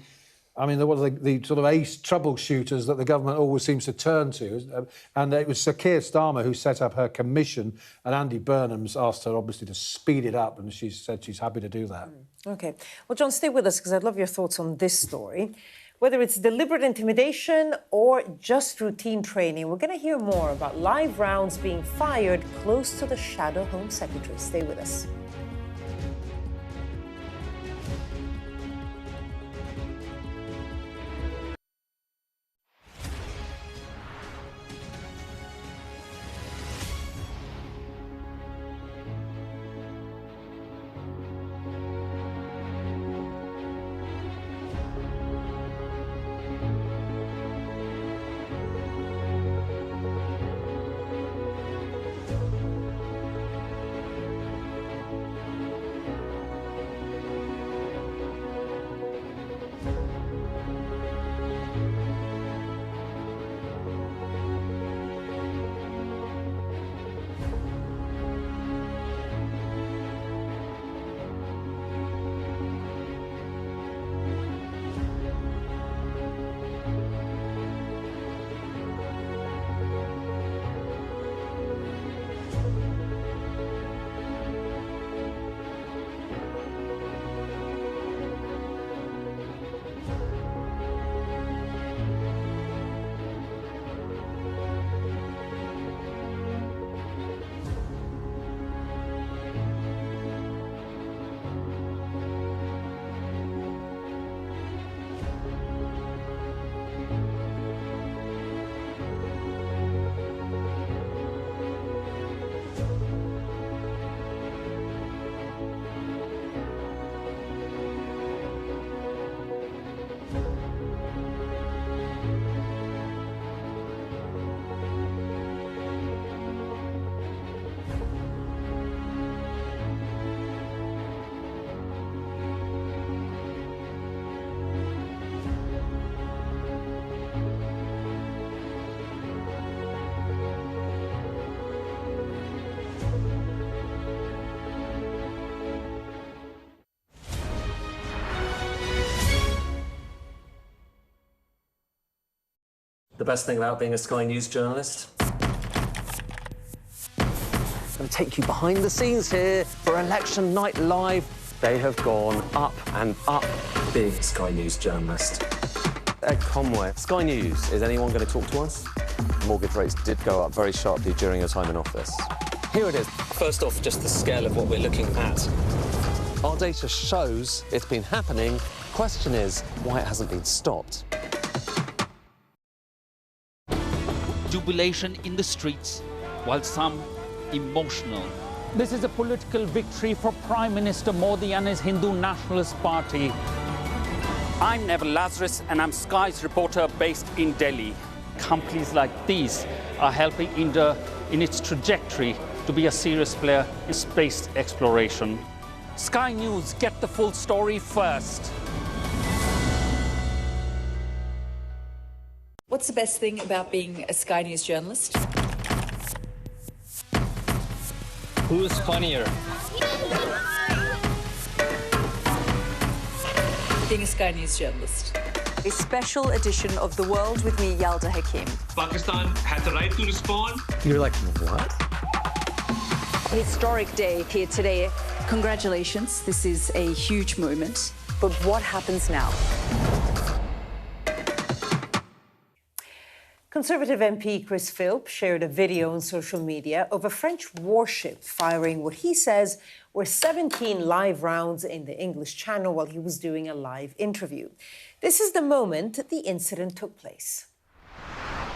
sort of ace troubleshooters that the government always seems to turn to. And it was Sir Keir Starmer who set up her commission, and Andy Burnham's asked her, obviously, to speed it up, and she said she's happy to do that. OK. Well, John, stay with us, because I'd love your thoughts on this story. Whether it's deliberate intimidation or just routine training, we're going to hear more about live rounds being fired close to the Shadow Home Secretary. Stay with us. The best thing about being a Sky News journalist? I'm going to take you behind the scenes here for Election Night Live. They have gone up and up. Being a Sky News journalist. Ed Conway, Sky News, is anyone going to talk to us? Mortgage rates did go up very sharply during your time in office. Here it is. First off, just the scale of what we're looking at. Our data shows it's been happening. Question is, why it hasn't been stopped. Jubilation in the streets, while some emotional. This is a political victory for Prime Minister Modi and his Hindu Nationalist Party. I'm Neville Lazarus, and I'm Sky's reporter based in Delhi. Companies like these are helping India in its trajectory to be a serious player in space exploration. Sky News, get the full story first. What's the best thing about being a Sky News journalist? Who's funnier? Being a Sky News journalist. A special edition of The World with me, Yalda Hakim. Pakistan had the right to respond. You're like, what? Historic day here today. Congratulations, this is a huge moment. But what happens now? Conservative MP Chris Philp shared a video on social media of a French warship firing what he says were 17 live rounds in the English Channel while he was doing a live interview. This is the moment the incident took place.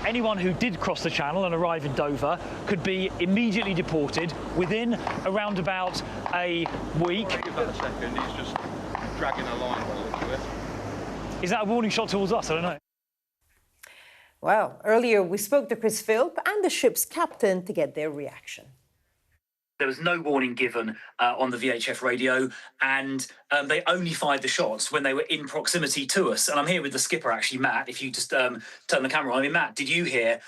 Anyone who did cross the Channel and arrive in Dover could be immediately deported within around about a week. Give that a second, he's just dragging a line by the look of it. Is that a warning shot towards us? I don't know. Well, earlier we spoke to Chris Philp and the ship's captain to get their reaction. There was no warning given on the VHF radio, and they only fired the shots when they were in proximity to us. And I'm here with the skipper, actually, Matt. If you just turn the camera on. I mean, Matt, did you hear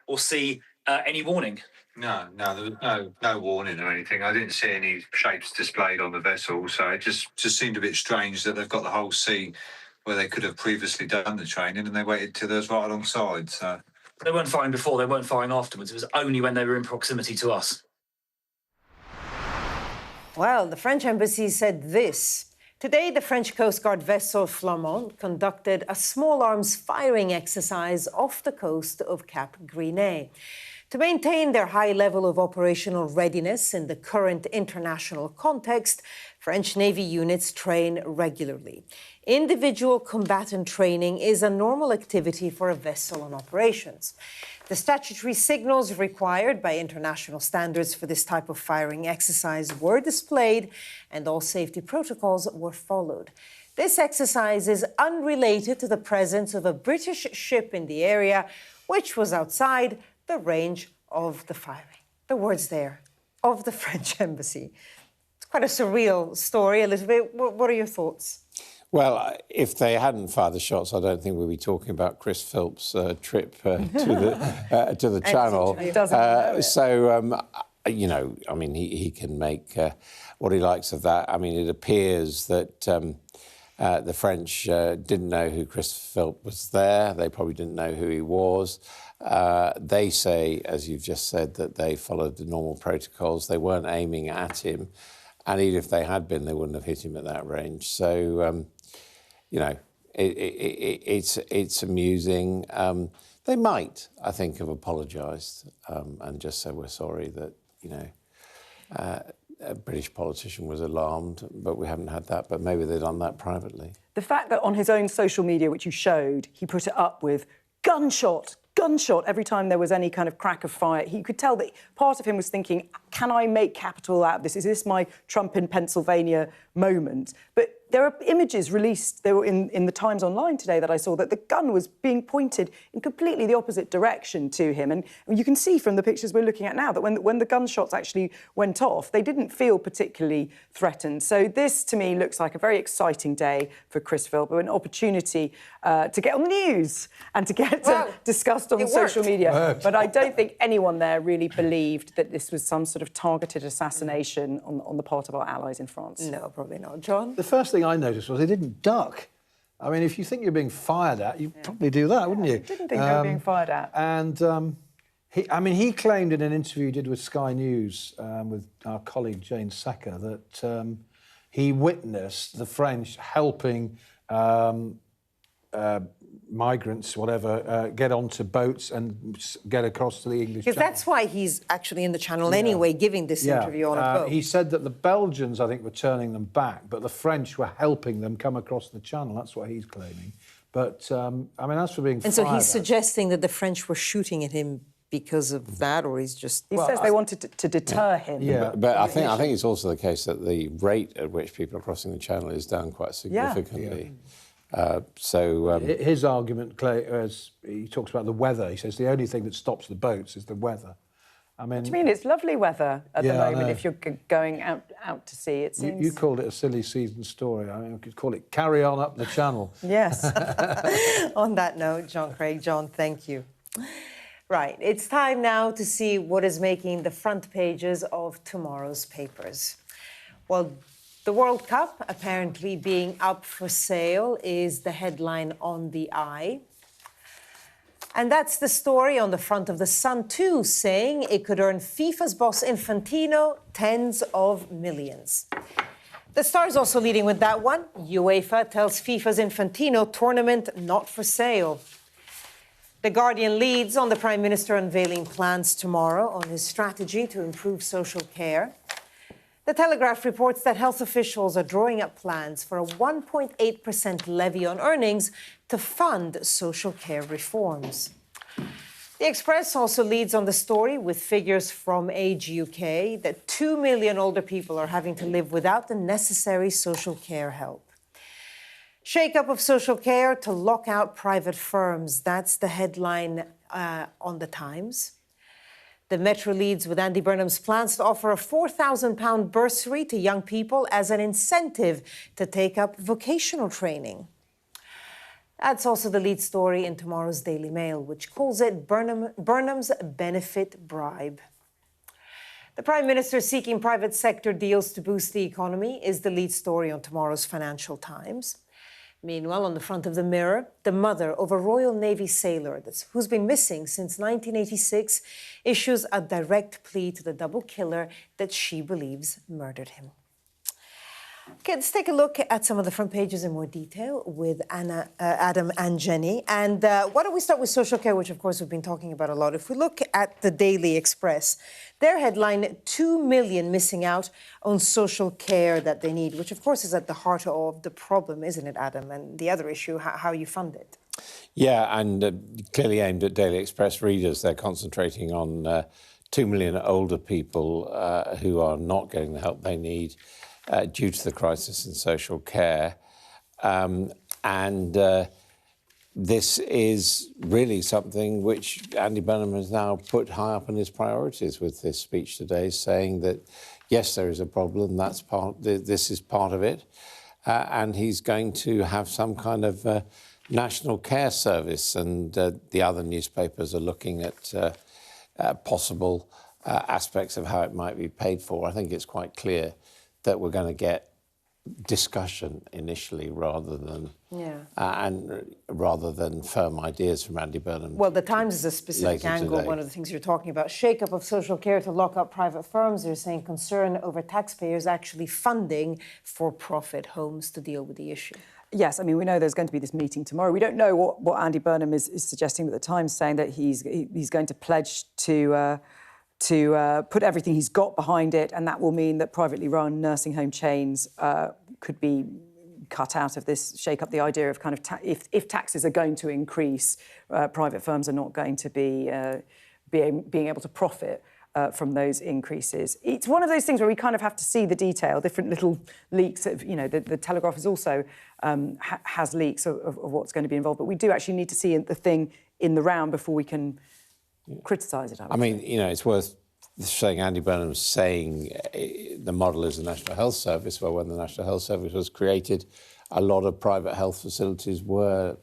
or see any warning? No, there was no warning or anything. I didn't see any shapes displayed on the vessel, so it just seemed a bit strange that they've got the whole sea where they could have previously done the training, and they waited till they was right alongside. So they weren't firing before, they weren't firing afterwards. It was only when they were in proximity to us. Well, the French embassy said this. Today, the French Coast Guard vessel Flamand conducted a small arms firing exercise off the coast of Cap Gris-Nez. To maintain their high level of operational readiness in the current international context, French Navy units train regularly. Individual combatant training is a normal activity for a vessel on operations. The statutory signals required by international standards for this type of firing exercise were displayed and all safety protocols were followed. This exercise is unrelated to the presence of a British ship in the area, which was outside the range of the firing. The words there, of the French embassy. It's quite a surreal story, Elizabeth. What are your thoughts? Well, if they hadn't fired the shots, I don't think we'd be talking about Chris Philp's trip to the Channel. You know, I mean, he can make what he likes of that. I mean, it appears that the French didn't know who Chris Philp was there. They probably didn't know who he was. They say, as you've just said, that they followed the normal protocols. They weren't aiming at him. And even if they had been, they wouldn't have hit him at that range. So, you know, it's amusing. They might, I think, have apologised and just said, we're sorry that, you know, a British politician was alarmed, but we haven't had that. But maybe they've done that privately. The fact that on his own social media, which you showed, he put it up with gunshot every time there was any kind of crack of fire. He could tell that part of him was thinking, can I make capital out of this? Is this my Trump in Pennsylvania moment? But there are images released, they were in the Times Online today that I saw, that the gun was being pointed in completely the opposite direction to him. And you can see from the pictures we're looking at now that when the gunshots actually went off, they didn't feel particularly threatened. So this, to me, looks like a very exciting day for Chris Philp, an opportunity to get on the news and to get discussed on social media. But I don't think anyone there really believed that this was some sort of targeted assassination on the part of our allies in France. No, probably not. John? The first thing I noticed was they didn't duck. I mean, if you think you're being fired at, you'd probably do that, wouldn't you? I didn't think they were being fired at. And he claimed in an interview he did with Sky News with our colleague Jane Sacker that he witnessed the French helping migrants, whatever, get onto boats and get across to the English Channel. Because that's why he's actually in the Channel anyway, giving this interview on a boat. He said that the Belgians, I think, were turning them back, but the French were helping them come across the Channel. That's what he's claiming. But, I mean, as for being fired And so he's suggesting that the French were shooting at him because of that, or he's just... He says they wanted to deter him. Yeah, but I think it's also the case that the rate at which people are crossing the Channel is down quite significantly. His argument, as he talks about the weather, he says the only thing that stops the boats is the weather. I mean, what do you mean? It's lovely weather at the moment if you're going out to sea, it seems. You called it a silly season story. I mean, we could call it Carry On Up the Channel. Yes. On that note, John Craig, John, thank you. Right, it's time now to see what is making the front pages of tomorrow's papers. Well, the World Cup apparently being up for sale is the headline on the Eye. And that's the story on the front of the Sun too, saying it could earn FIFA's boss Infantino tens of millions. The Star's also leading with that one. UEFA tells FIFA's Infantino tournament not for sale. The Guardian leads on the Prime Minister unveiling plans tomorrow on his strategy to improve social care. The Telegraph reports that health officials are drawing up plans for a 1.8% levy on earnings to fund social care reforms. The Express also leads on the story with figures from Age UK that 2 million older people are having to live without the necessary social care help. Shake-up of social care to lock out private firms. That's the headline on The Times. The Metro leads with Andy Burnham's plans to offer a £4,000 bursary to young people as an incentive to take up vocational training. That's also the lead story in tomorrow's Daily Mail, which calls it Burnham's benefit bribe. The Prime Minister seeking private sector deals to boost the economy is the lead story on tomorrow's Financial Times. Meanwhile, on the front of the Mirror, the mother of a Royal Navy sailor who's been missing since 1986 issues a direct plea to the double killer that she believes murdered him. Okay, let's take a look at some of the front pages in more detail with Adam and Jenny. And why don't we start with social care, which, of course, we've been talking about a lot. If we look at the Daily Express, their headline, 2 million missing out on social care that they need, which, of course, is at the heart of the problem, isn't it, Adam? And the other issue, how you fund it. Yeah, and clearly aimed at Daily Express readers. They're concentrating on 2 million older people who are not getting the help they need due to the crisis in social care. This is really something which Andy Burnham has now put high up on his priorities with this speech today, saying that, yes, there is a problem, this is part of it, and he's going to have some kind of national care service, and the other newspapers are looking at possible aspects of how it might be paid for. I think it's quite clear that we're going to get discussion initially rather than firm ideas from Andy Burnham. Well, the Times is a specific angle. Today. One of the things you're talking about, shake-up of social care to lock up private firms. They're saying concern over taxpayers actually funding for-profit homes to deal with the issue. Yes, I mean, we know there's going to be this meeting tomorrow. We don't know what Andy Burnham is suggesting, but the Times saying that he's going to pledge to put everything he's got behind it, and that will mean that privately run nursing home chains could be cut out of this, shake up the idea of kind of if taxes are going to increase, private firms are not going to be being able to profit from those increases. It's one of those things where we kind of have to see the detail, different little leaks of, the Telegraph is also has leaks of what's going to be involved, but we do actually need to see the thing in the round before we can criticise it. I mean, it's worth saying Andy Burnham's saying the model is the National Health Service, where when the National Health Service was created, a lot of private health facilities were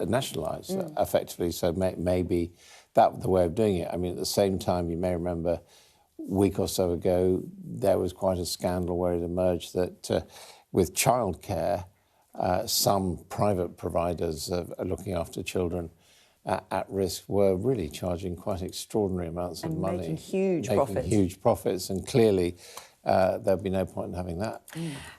nationalised effectively, so maybe that was the way of doing it. I mean, at the same time, you may remember a week or so ago, there was quite a scandal where it emerged that with childcare, some private providers looking after children at risk were really charging quite extraordinary amounts of money. Making huge profits. And clearly there'd be no point in having that.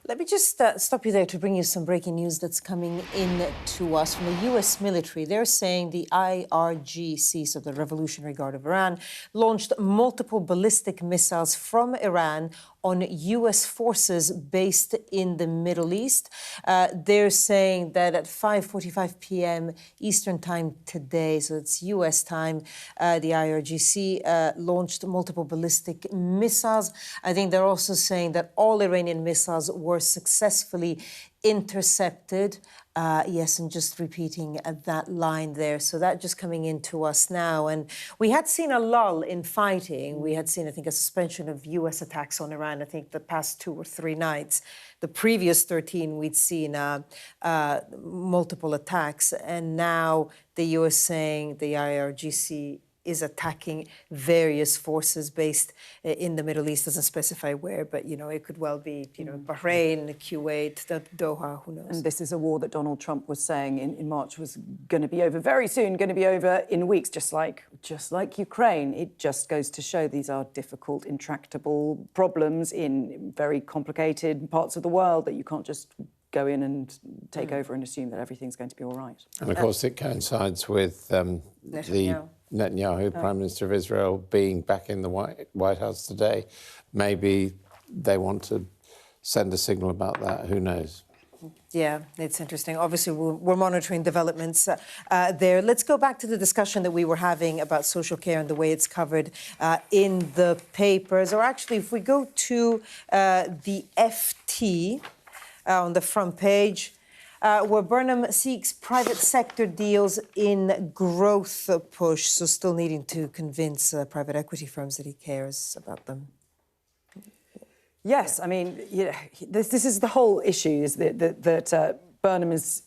Let me just stop you there to bring you some breaking news that's coming in to us from the US military. They're saying the IRGC, so the Revolutionary Guard of Iran, launched multiple ballistic missiles from Iran on US forces based in the Middle East. They're saying that at 5:45 p.m. Eastern time today, so it's US time, the IRGC launched multiple ballistic missiles. I think they're also saying that all Iranian missiles were successfully intercepted. Yes, and just repeating that line there. So that just coming into us now. And we had seen a lull in fighting. We had seen, I think, a suspension of US attacks on Iran, I think, the past 2 or 3 nights. The previous 13, we'd seen multiple attacks. And now the US saying the IRGC is attacking various forces based in the Middle East. Doesn't specify where, but, it could well be, Bahrain, Kuwait, Doha, who knows. And this is a war that Donald Trump was saying in March was going to be over very soon, going to be over in weeks, just like Ukraine. It just goes to show these are difficult, intractable problems in very complicated parts of the world that you can't just go in and take over and assume that everything's going to be all right. And of course, it coincides with the Netanyahu, Prime Minister of Israel, being back in the White House today. Maybe they want to send a signal about that. Who knows? Yeah, it's interesting. Obviously, we're monitoring developments there. Let's go back to the discussion that we were having about social care and the way it's covered in the papers. Or actually, if we go to the FT on the front page, where Burnham seeks private sector deals in growth push, so still needing to convince private equity firms that he cares about them. Yes, I mean, this is the whole issue, is that Burnham is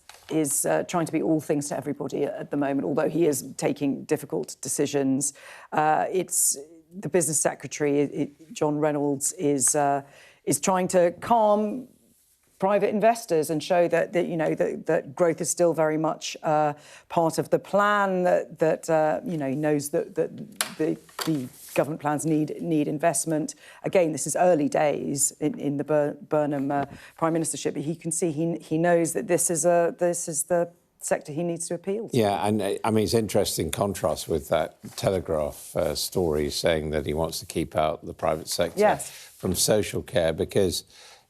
trying to be all things to everybody at the moment, although he is taking difficult decisions. It's the business secretary, John Reynolds, is trying to calm private investors and show that growth is still very much part of the plan. That he knows that the government plans need investment. Again, this is early days in the Burnham Prime Ministership, but he can see he knows that this is the sector he needs to appeal to. Yeah, and I mean, it's interesting contrast with that Telegraph story saying that he wants to keep out the private sector from social care, because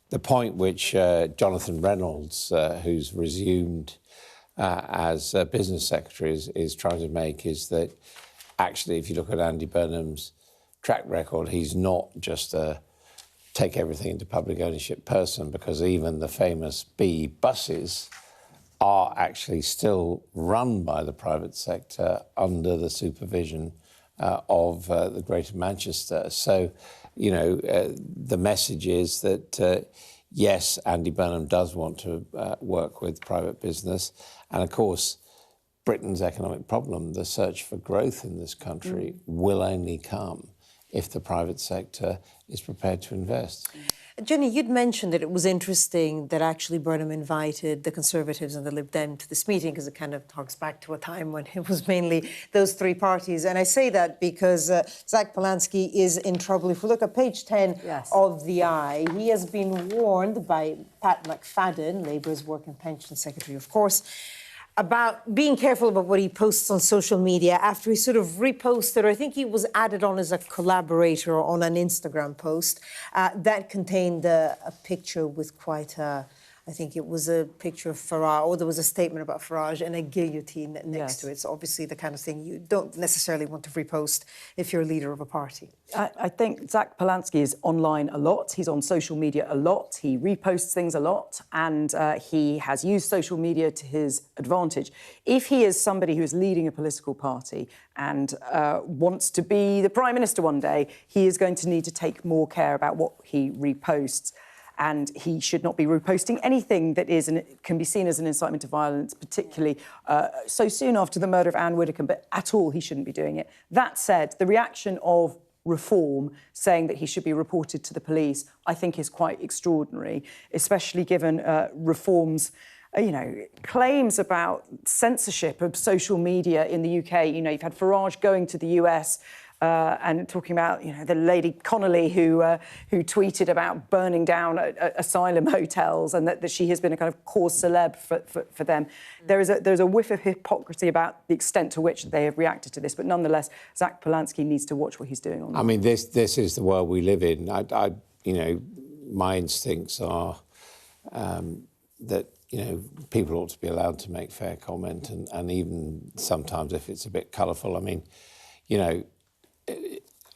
the point which Jonathan Reynolds, who's resumed as business secretary, is trying to make is that actually, if you look at Andy Burnham's track record, he's not just a take everything into public ownership person, because even the famous B buses are actually still run by the private sector under the supervision of the Greater Manchester. So, you know, the message is that, yes, Andy Burnham does want to work with private business. And, of course, Britain's economic problem, the search for growth in this country, will only come if the private sector is prepared to invest. Jenny, you'd mentioned that it was interesting that actually Burnham invited the Conservatives and the Lib Dem to this meeting, because it kind of harks back to a time when it was mainly those three parties. And I say that because Zach Polanski is in trouble. If we look at page 10 of the Eye, he has been warned by Pat McFadden, Labour's Work and Pension Secretary, of course, about being careful about what he posts on social media after he sort of reposted, or I think he was added on as a collaborator on an Instagram post that contained a picture with quite a, I think it was a picture of Farage, or there was a statement about Farage and a guillotine next to it. So obviously the kind of thing you don't necessarily want to repost if you're a leader of a party. I think Zach Polanski is online a lot. He's on social media a lot. He reposts things a lot, and he has used social media to his advantage. If he is somebody who is leading a political party and wants to be the Prime Minister one day, he is going to need to take more care about what he reposts. And he should not be reposting anything that can be seen as an incitement to violence, particularly so soon after the murder of Anne Widdecombe, but at all he shouldn't be doing it. That said, the reaction of Reform saying that he should be reported to the police, I think is quite extraordinary, especially given Reform's claims about censorship of social media in the UK. You know, you've had Farage going to the US and talking about, the lady Connolly who tweeted about burning down asylum hotels, and that she has been a kind of cause celeb for them. There's a whiff of hypocrisy about the extent to which they have reacted to this, but nonetheless, Zach Polanski needs to watch what he's doing on. I mean, this is the world we live in. My instincts are that people ought to be allowed to make fair comment, and even sometimes if it's a bit colourful. I mean,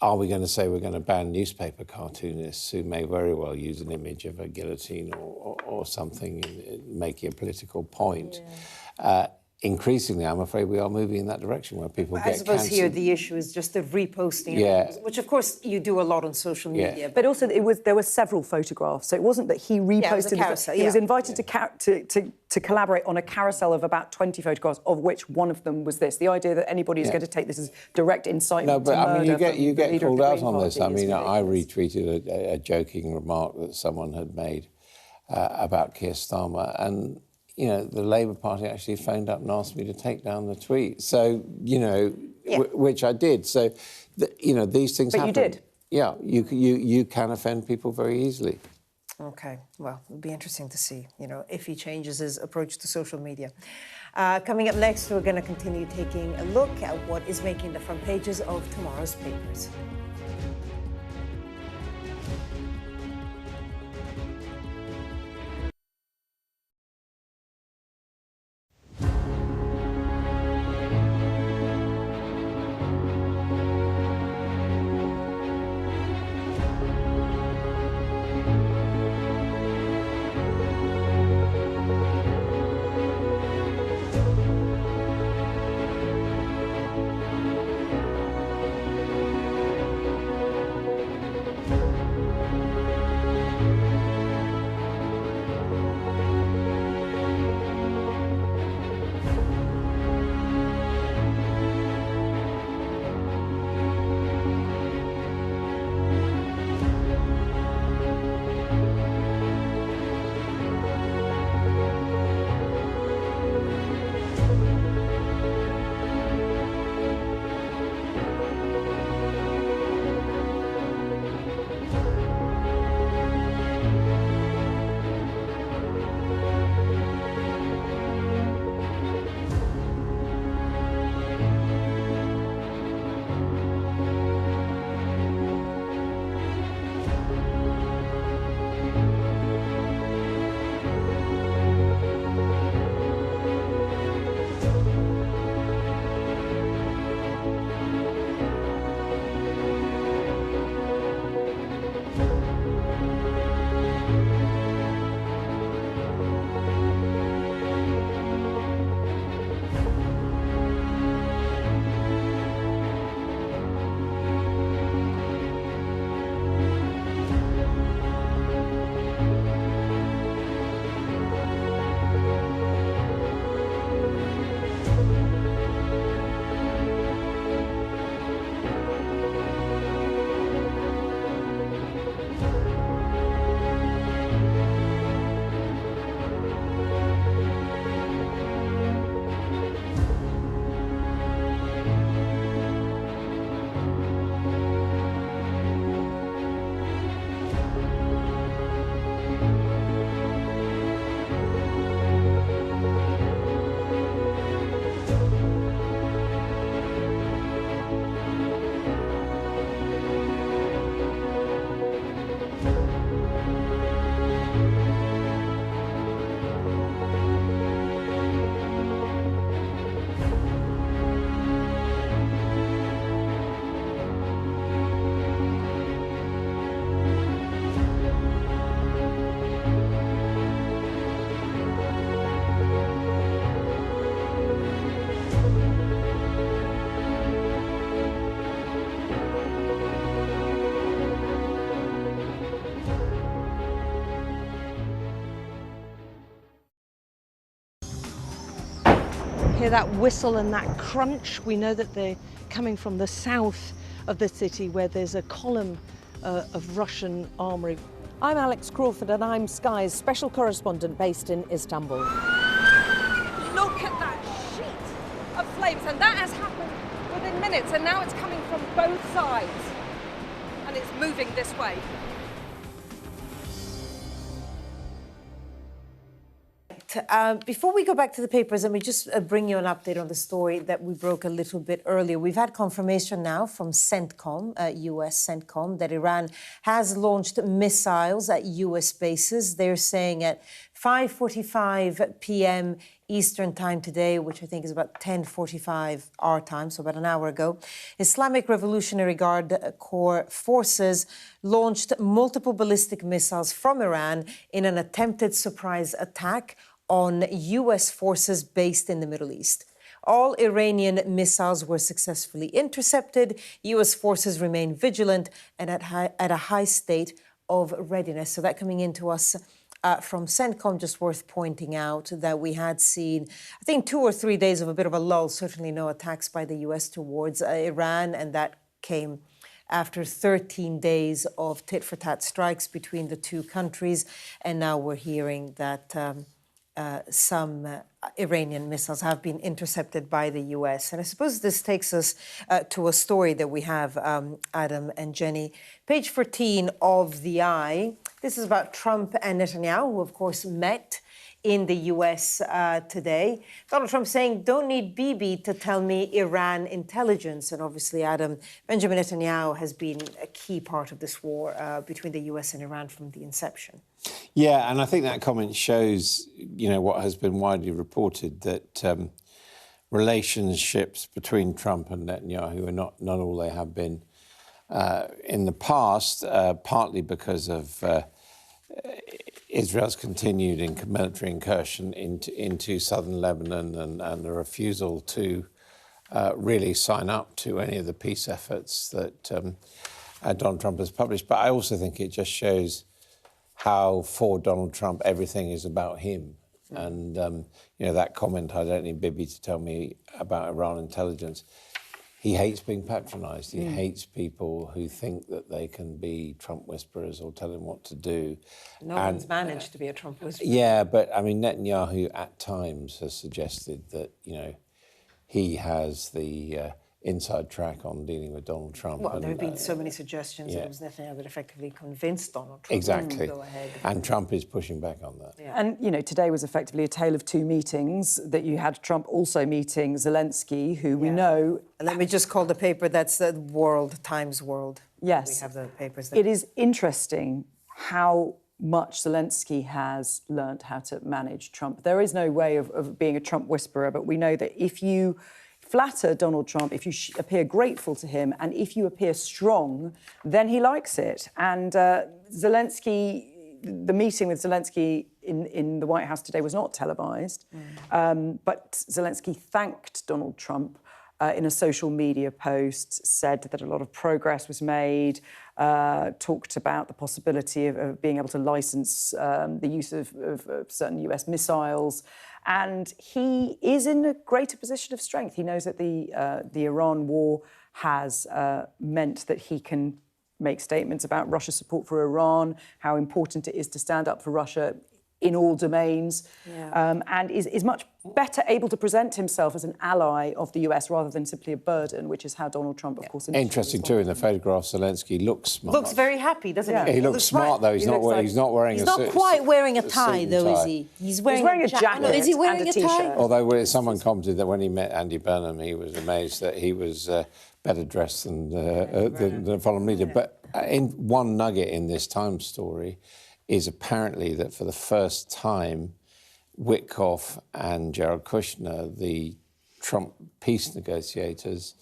are we going to say we're going to ban newspaper cartoonists who may very well use an image of a guillotine or something making a political point? Yeah. Increasingly, I'm afraid we are moving in that direction where people get cancelled. I suppose here the issue is just the reposting, which of course you do a lot on social media. Yeah. But also there were several photographs, so it wasn't that he reposted. Carousel, he was invited to collaborate on a carousel of about 20 photographs, of which one of them was this. The idea that anybody is going to take this as direct incitement to murder. No, but you get called out on this. I mean, I retweeted a joking remark that someone had made about Keir Starmer, and the Labour Party actually phoned up and asked me to take down the tweet. So, which I did. So, these things happen. But you did? Yeah, you can offend people very easily. OK, well, it'll be interesting to see, if he changes his approach to social media. Coming up next, we're going to continue taking a look at what is making the front pages of tomorrow's papers. Hear that whistle and that crunch? We know that they're coming from the south of the city where there's a column of Russian armoury. I'm Alex Crawford and I'm Sky's special correspondent based in Istanbul. Look at that sheet of flames, and that has happened within minutes, and now it's coming from both sides and it's moving this way. Before we go back to the papers, let me just bring you an update on the story that we broke a little bit earlier. We've had confirmation now from CENTCOM, US CENTCOM, that Iran has launched missiles at US bases. They're saying at 5:45 p.m. Eastern time today, which I think is about 10:45 our time, so about an hour ago, Islamic Revolutionary Guard Corps forces launched multiple ballistic missiles from Iran in an attempted surprise attack on US forces based in the Middle East. All Iranian missiles were successfully intercepted. US forces remain vigilant and at a high state of readiness. So that coming into us from CENTCOM, just worth pointing out that we had seen, I think, 2 or 3 days of a bit of a lull, certainly no attacks by the US towards Iran, and that came after 13 days of tit-for-tat strikes between the two countries. And now we're hearing that some Iranian missiles have been intercepted by the US. And I suppose this takes us to a story that we have, Adam and Jenny. Page 14 of The Eye. This is about Trump and Netanyahu, who, of course, met in the US today. Donald Trump saying, don't need Bibi to tell me Iran intelligence. And obviously, Adam, Benjamin Netanyahu has been a key part of this war between the US and Iran from the inception. Yeah, and I think that comment shows, what has been widely reported, that relationships between Trump and Netanyahu are not all they have been in the past, partly because of Israel's continued military incursion into southern Lebanon and the refusal to really sign up to any of the peace efforts that Donald Trump has published. But I also think it just shows how for Donald Trump everything is about him. And, that comment, I don't need Bibi to tell me about Iran intelligence. He hates being patronised. He hates people who think that they can be Trump whisperers or tell him what to do. No one's managed to be a Trump whisperer. Yeah, but, Netanyahu at times has suggested that, he has the inside track on dealing with Donald Trump. Well, there have been so many suggestions that it was Netanyahu that effectively convinced Donald Trump exactly. to go ahead. And Trump is pushing back on that. Yeah. And, today was effectively a tale of two meetings, that you had Trump also meeting Zelensky, who we know... Let me just call the paper, that's the Times World. Yes. We have the papers there. It is interesting how much Zelensky has learnt how to manage Trump. There is no way of being a Trump whisperer, but we know that if you flatter Donald Trump, if you appear grateful to him, and if you appear strong, then he likes it. And Zelensky, the meeting with Zelensky in the White House today was not televised, but Zelensky thanked Donald Trump in a social media post, said that a lot of progress was made, talked about the possibility of being able to license the use of certain US missiles. And he is in a greater position of strength. He knows that the Iran war has meant that he can make statements about Russia's support for Iran, how important it is to stand up for Russia in all domains, and is much better able to present himself as an ally of the US rather than simply a burden, which is how Donald Trump, of course... Interesting, too, in the photograph, Zelensky looks smart. Looks very happy, doesn't he? He looks smart, though. He's not wearing He's not quite wearing a tie, though, is he? He's wearing a jacket. Is he wearing a tie? Although someone commented that when he met Andy Burnham, he was amazed that he was better dressed than the foreign leader. But in one nugget in this Times story is apparently that for the first time, Witkoff and Jared Kushner, the Trump peace negotiators,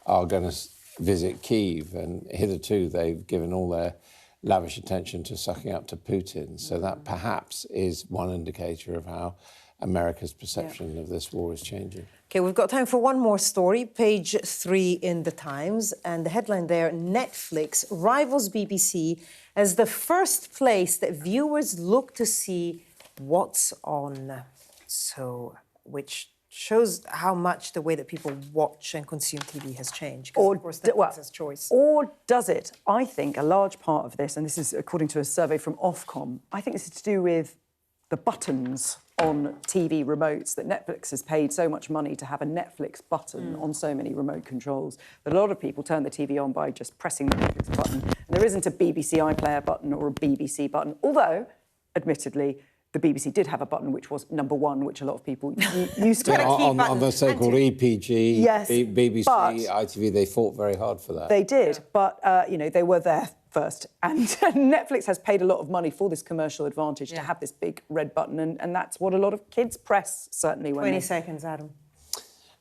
are going to visit Kyiv. And hitherto, they've given all their lavish attention to sucking up to Putin. So that perhaps is one indicator of how America's perception of this war is changing. OK, we've got time for one more story, page 3 in The Times. And the headline there, Netflix rivals BBC as the first place that viewers look to see what's on. So, which shows how much the way that people watch and consume TV has changed. Because, of course, Netflix has choice. Or does it? I think a large part of this, and this is according to a survey from Ofcom, I think this is to do with the buttons on TV remotes, that Netflix has paid so much money to have a Netflix button on so many remote controls that a lot of people turn the TV on by just pressing the Netflix button. And there isn't a BBC iPlayer button or a BBC button, although, admittedly, the BBC did have a button which was number one, which a lot of people used to. on the so-called EPG, yes, BBC, ITV, they fought very hard for that. They did, but, you know, they were there first. And Netflix has paid a lot of money for this commercial advantage to have this big red button, and that's what a lot of kids press, certainly. When 20 seconds, Adam.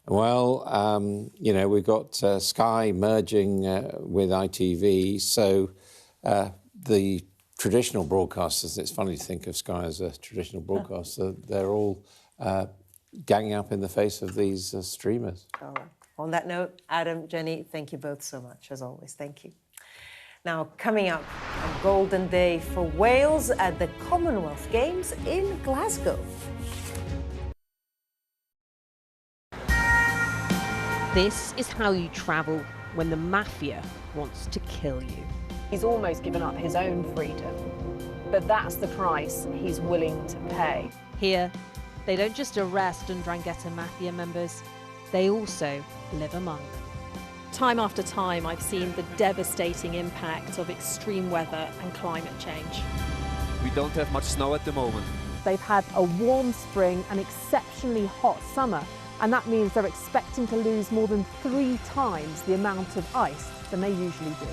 Well, you know, we've got Sky merging with ITV, so the traditional broadcasters, it's funny to think of Sky as a traditional broadcaster, they're all ganging up in the face of these streamers. All right. On that note, Adam, Jenny, thank you both so much, as always. Thank you. Now, coming up, a golden day for Wales at the Commonwealth Games in Glasgow. This is how you travel when the mafia wants to kill you. He's almost given up his own freedom, but that's the price he's willing to pay. Here, they don't just arrest and Ndrangheta mafia members, they also live among them. Time after time, I've seen the devastating impact of extreme weather and climate change. We don't have much snow at the moment. They've had a warm spring and exceptionally hot summer, and that means they're expecting to lose more than 3 times the amount of ice than they usually do.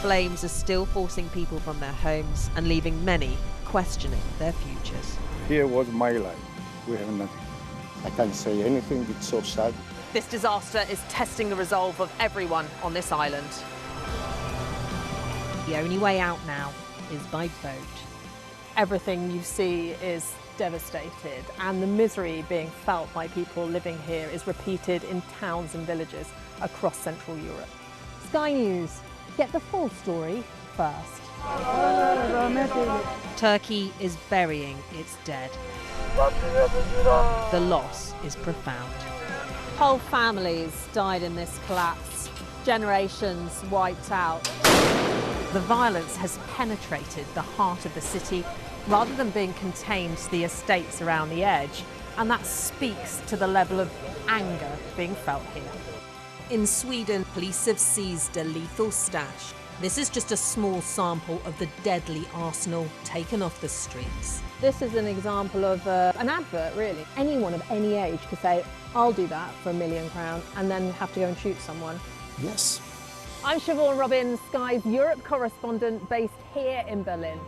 Flames are still forcing people from their homes and leaving many questioning their futures. Here was my life. We have nothing. I can't say anything, it's so sad. This disaster is testing the resolve of everyone on this island. The only way out now is by boat. Everything you see is devastated, and the misery being felt by people living here is repeated in towns and villages across Central Europe. Sky News, get the full story first. Turkey is burying its dead. The loss is profound. Whole families died in this collapse, generations wiped out. The violence has penetrated the heart of the city rather than being contained to the estates around the edge, and that speaks to the level of anger being felt here. In Sweden, police have seized a lethal stash. This is just a small sample of the deadly arsenal taken off the streets. This is an example of an advert, really. Anyone of any age could say, I'll do that for £1 million, and then have to go and shoot someone. Yes. I'm Siobhan Robbins, Sky's Europe correspondent based here in Berlin.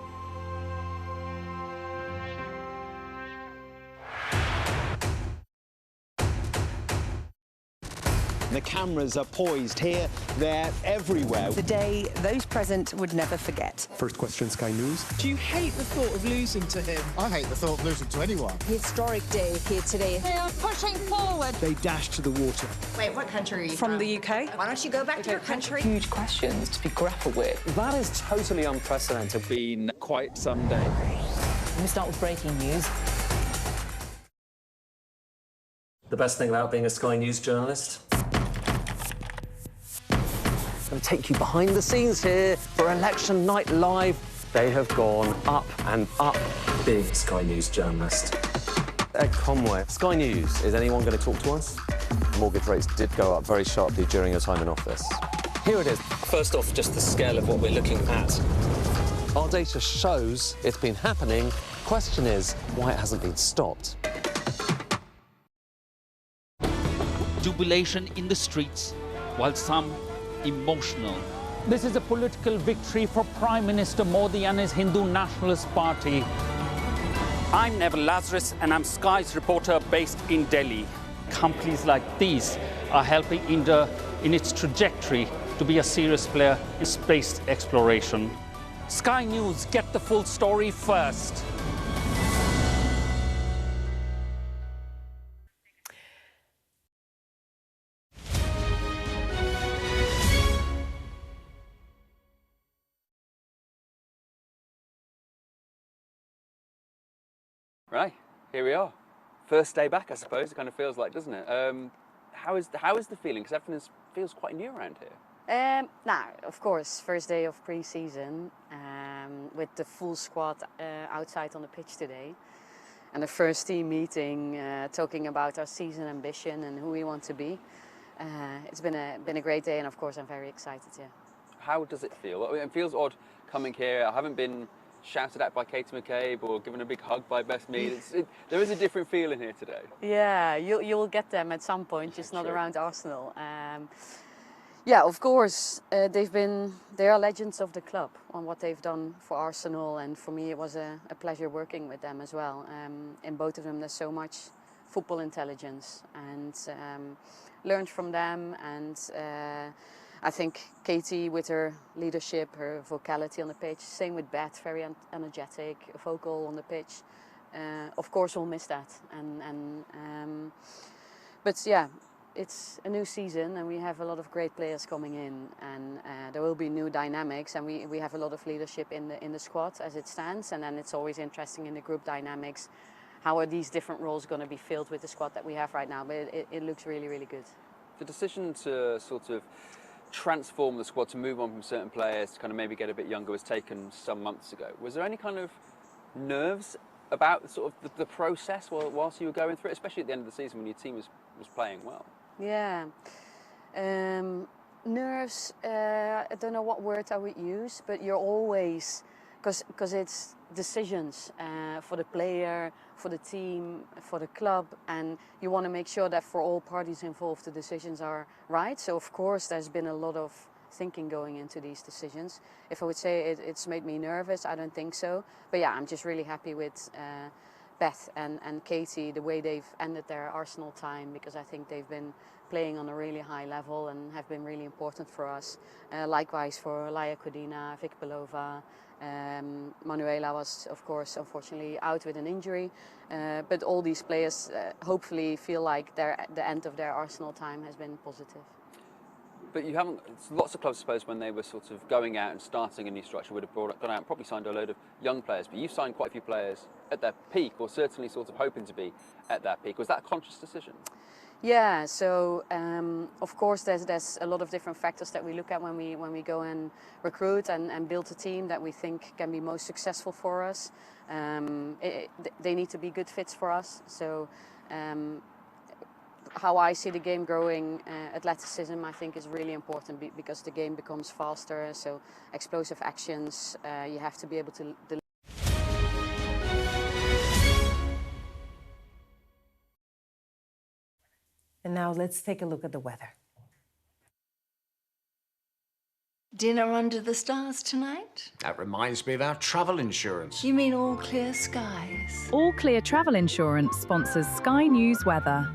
The cameras are poised here, there, everywhere. The day those present would never forget. First question, Sky News. Do you hate the thought of losing to him? I hate the thought of losing to anyone. Historic day here today. They are pushing forward. They dashed to the water. Wait, what country are you from? The UK. Why don't you go back to your country? Huge questions to be grappled with. That is totally unprecedented. Been quite some day. We start with breaking news. The best thing about being a Sky News journalist? I'm going to take you behind the scenes here for Election Night Live. They have gone up and up. Big Sky News journalist. Ed Conway. Sky News, is anyone going to talk to us? Mortgage rates did go up very sharply during your time in office. Here it is. First off, just the scale of what we're looking at. Our data shows it's been happening. Question is, why it hasn't been stopped. Jubilation in the streets, while some emotional. This is a political victory for Prime Minister Modi and his Hindu Nationalist Party. I'm Neville Lazarus, and I'm Sky's reporter based in Delhi. Companies like these are helping India in its trajectory to be a serious player in space exploration. Sky News, get the full story first. Right, here we are. first day back, I suppose. It kind of feels like, doesn't it? How is the feeling? Because everything feels quite new around here. Now, of course, first day of pre-season with the full squad outside on the pitch today. And the first team meeting talking about our season ambition and who we want to be. It's been a great day, and of course I'm very excited, yeah. How does it feel? It feels odd coming here. I haven't been shouted at by Katie McCabe or given a big hug by Beth Mead. There is a different feeling here today. Yeah, you'll get them at some point, just not around Arsenal. Yeah, of course, they are legends of the club on what they've done for Arsenal, and for me it was a pleasure working with them as well. In both of them there's so much football intelligence, and learned from them, and I think Katie with her leadership, her vocality on the pitch, same with Beth, very energetic, vocal on the pitch. Of course we'll miss that, but yeah, it's a new season and we have a lot of great players coming in, and there will be new dynamics, and we have a lot of leadership in the squad as it stands, and then it's always interesting in the group dynamics, how are these different roles going to be filled with the squad that we have right now, but it looks really, really good. The decision to sort of transform the squad, to move on from certain players, to kind of maybe get a bit younger, was taken some months ago. Was there any kind of nerves about sort of the process whilst you were going through it, especially at the end of the season when your team was playing well? Yeah. Nerves, I don't know what word I would use, but you're always, because it's decisions for the player, for the team, for the club, and you want to make sure that for all parties involved the decisions are right. So of course there's been a lot of thinking going into these decisions. If I would say it's made me nervous, I don't think so. But yeah, I'm just really happy with Beth and Katie, the way they've ended their Arsenal time, because I think they've been playing on a really high level and have been really important for us. Likewise for Laia Codina, Vic Belova. Manuela was, of course, unfortunately out with an injury, but all these players hopefully feel like the end of their Arsenal time has been positive. But you haven't, lots of clubs, I suppose, when they were sort of going out and starting a new structure, would have gone out and probably signed a load of young players, but you've signed quite a few players at their peak, or certainly sort of hoping to be at that peak. Was that a conscious decision? Yeah, so of course there's a lot of different factors that we look at when we go and recruit and build a team that we think can be most successful for us. They need to be good fits for us. So how I see the game growing, athleticism I think is really important because the game becomes faster. So explosive actions, you have to be able to deliver. And now let's take a look at the weather. Dinner under the stars tonight? That reminds me of our travel insurance. You mean All Clear Skies? All Clear Travel Insurance sponsors Sky News weather.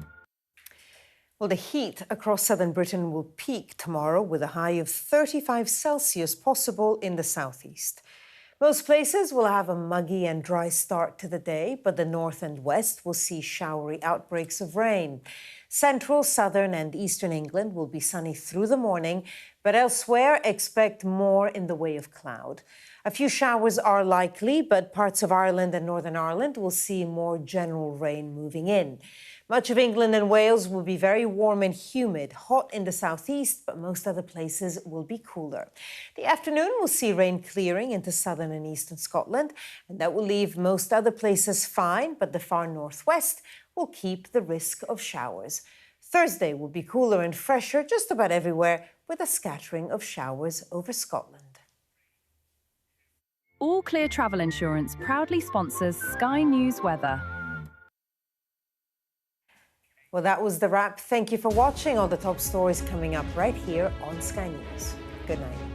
Well, the heat across southern Britain will peak tomorrow with a high of 35 Celsius possible in the southeast. Most places will have a muggy and dry start to the day, but the north and west will see showery outbreaks of rain. Central, southern and eastern England will be sunny through the morning, but elsewhere expect more in the way of cloud. A few showers are likely, but parts of Ireland and Northern Ireland will see more general rain moving in. Much of England and Wales will be very warm and humid, hot in the southeast, but most other places will be cooler. The afternoon will see rain clearing into southern and eastern Scotland, and that will leave most other places fine, but the far northwest will keep the risk of showers. Thursday will be cooler and fresher just about everywhere, with a scattering of showers over Scotland. All Clear Travel Insurance proudly sponsors Sky News weather. Well, that was the wrap. Thank you for watching. All the top stories coming up right here on Sky News. Good night.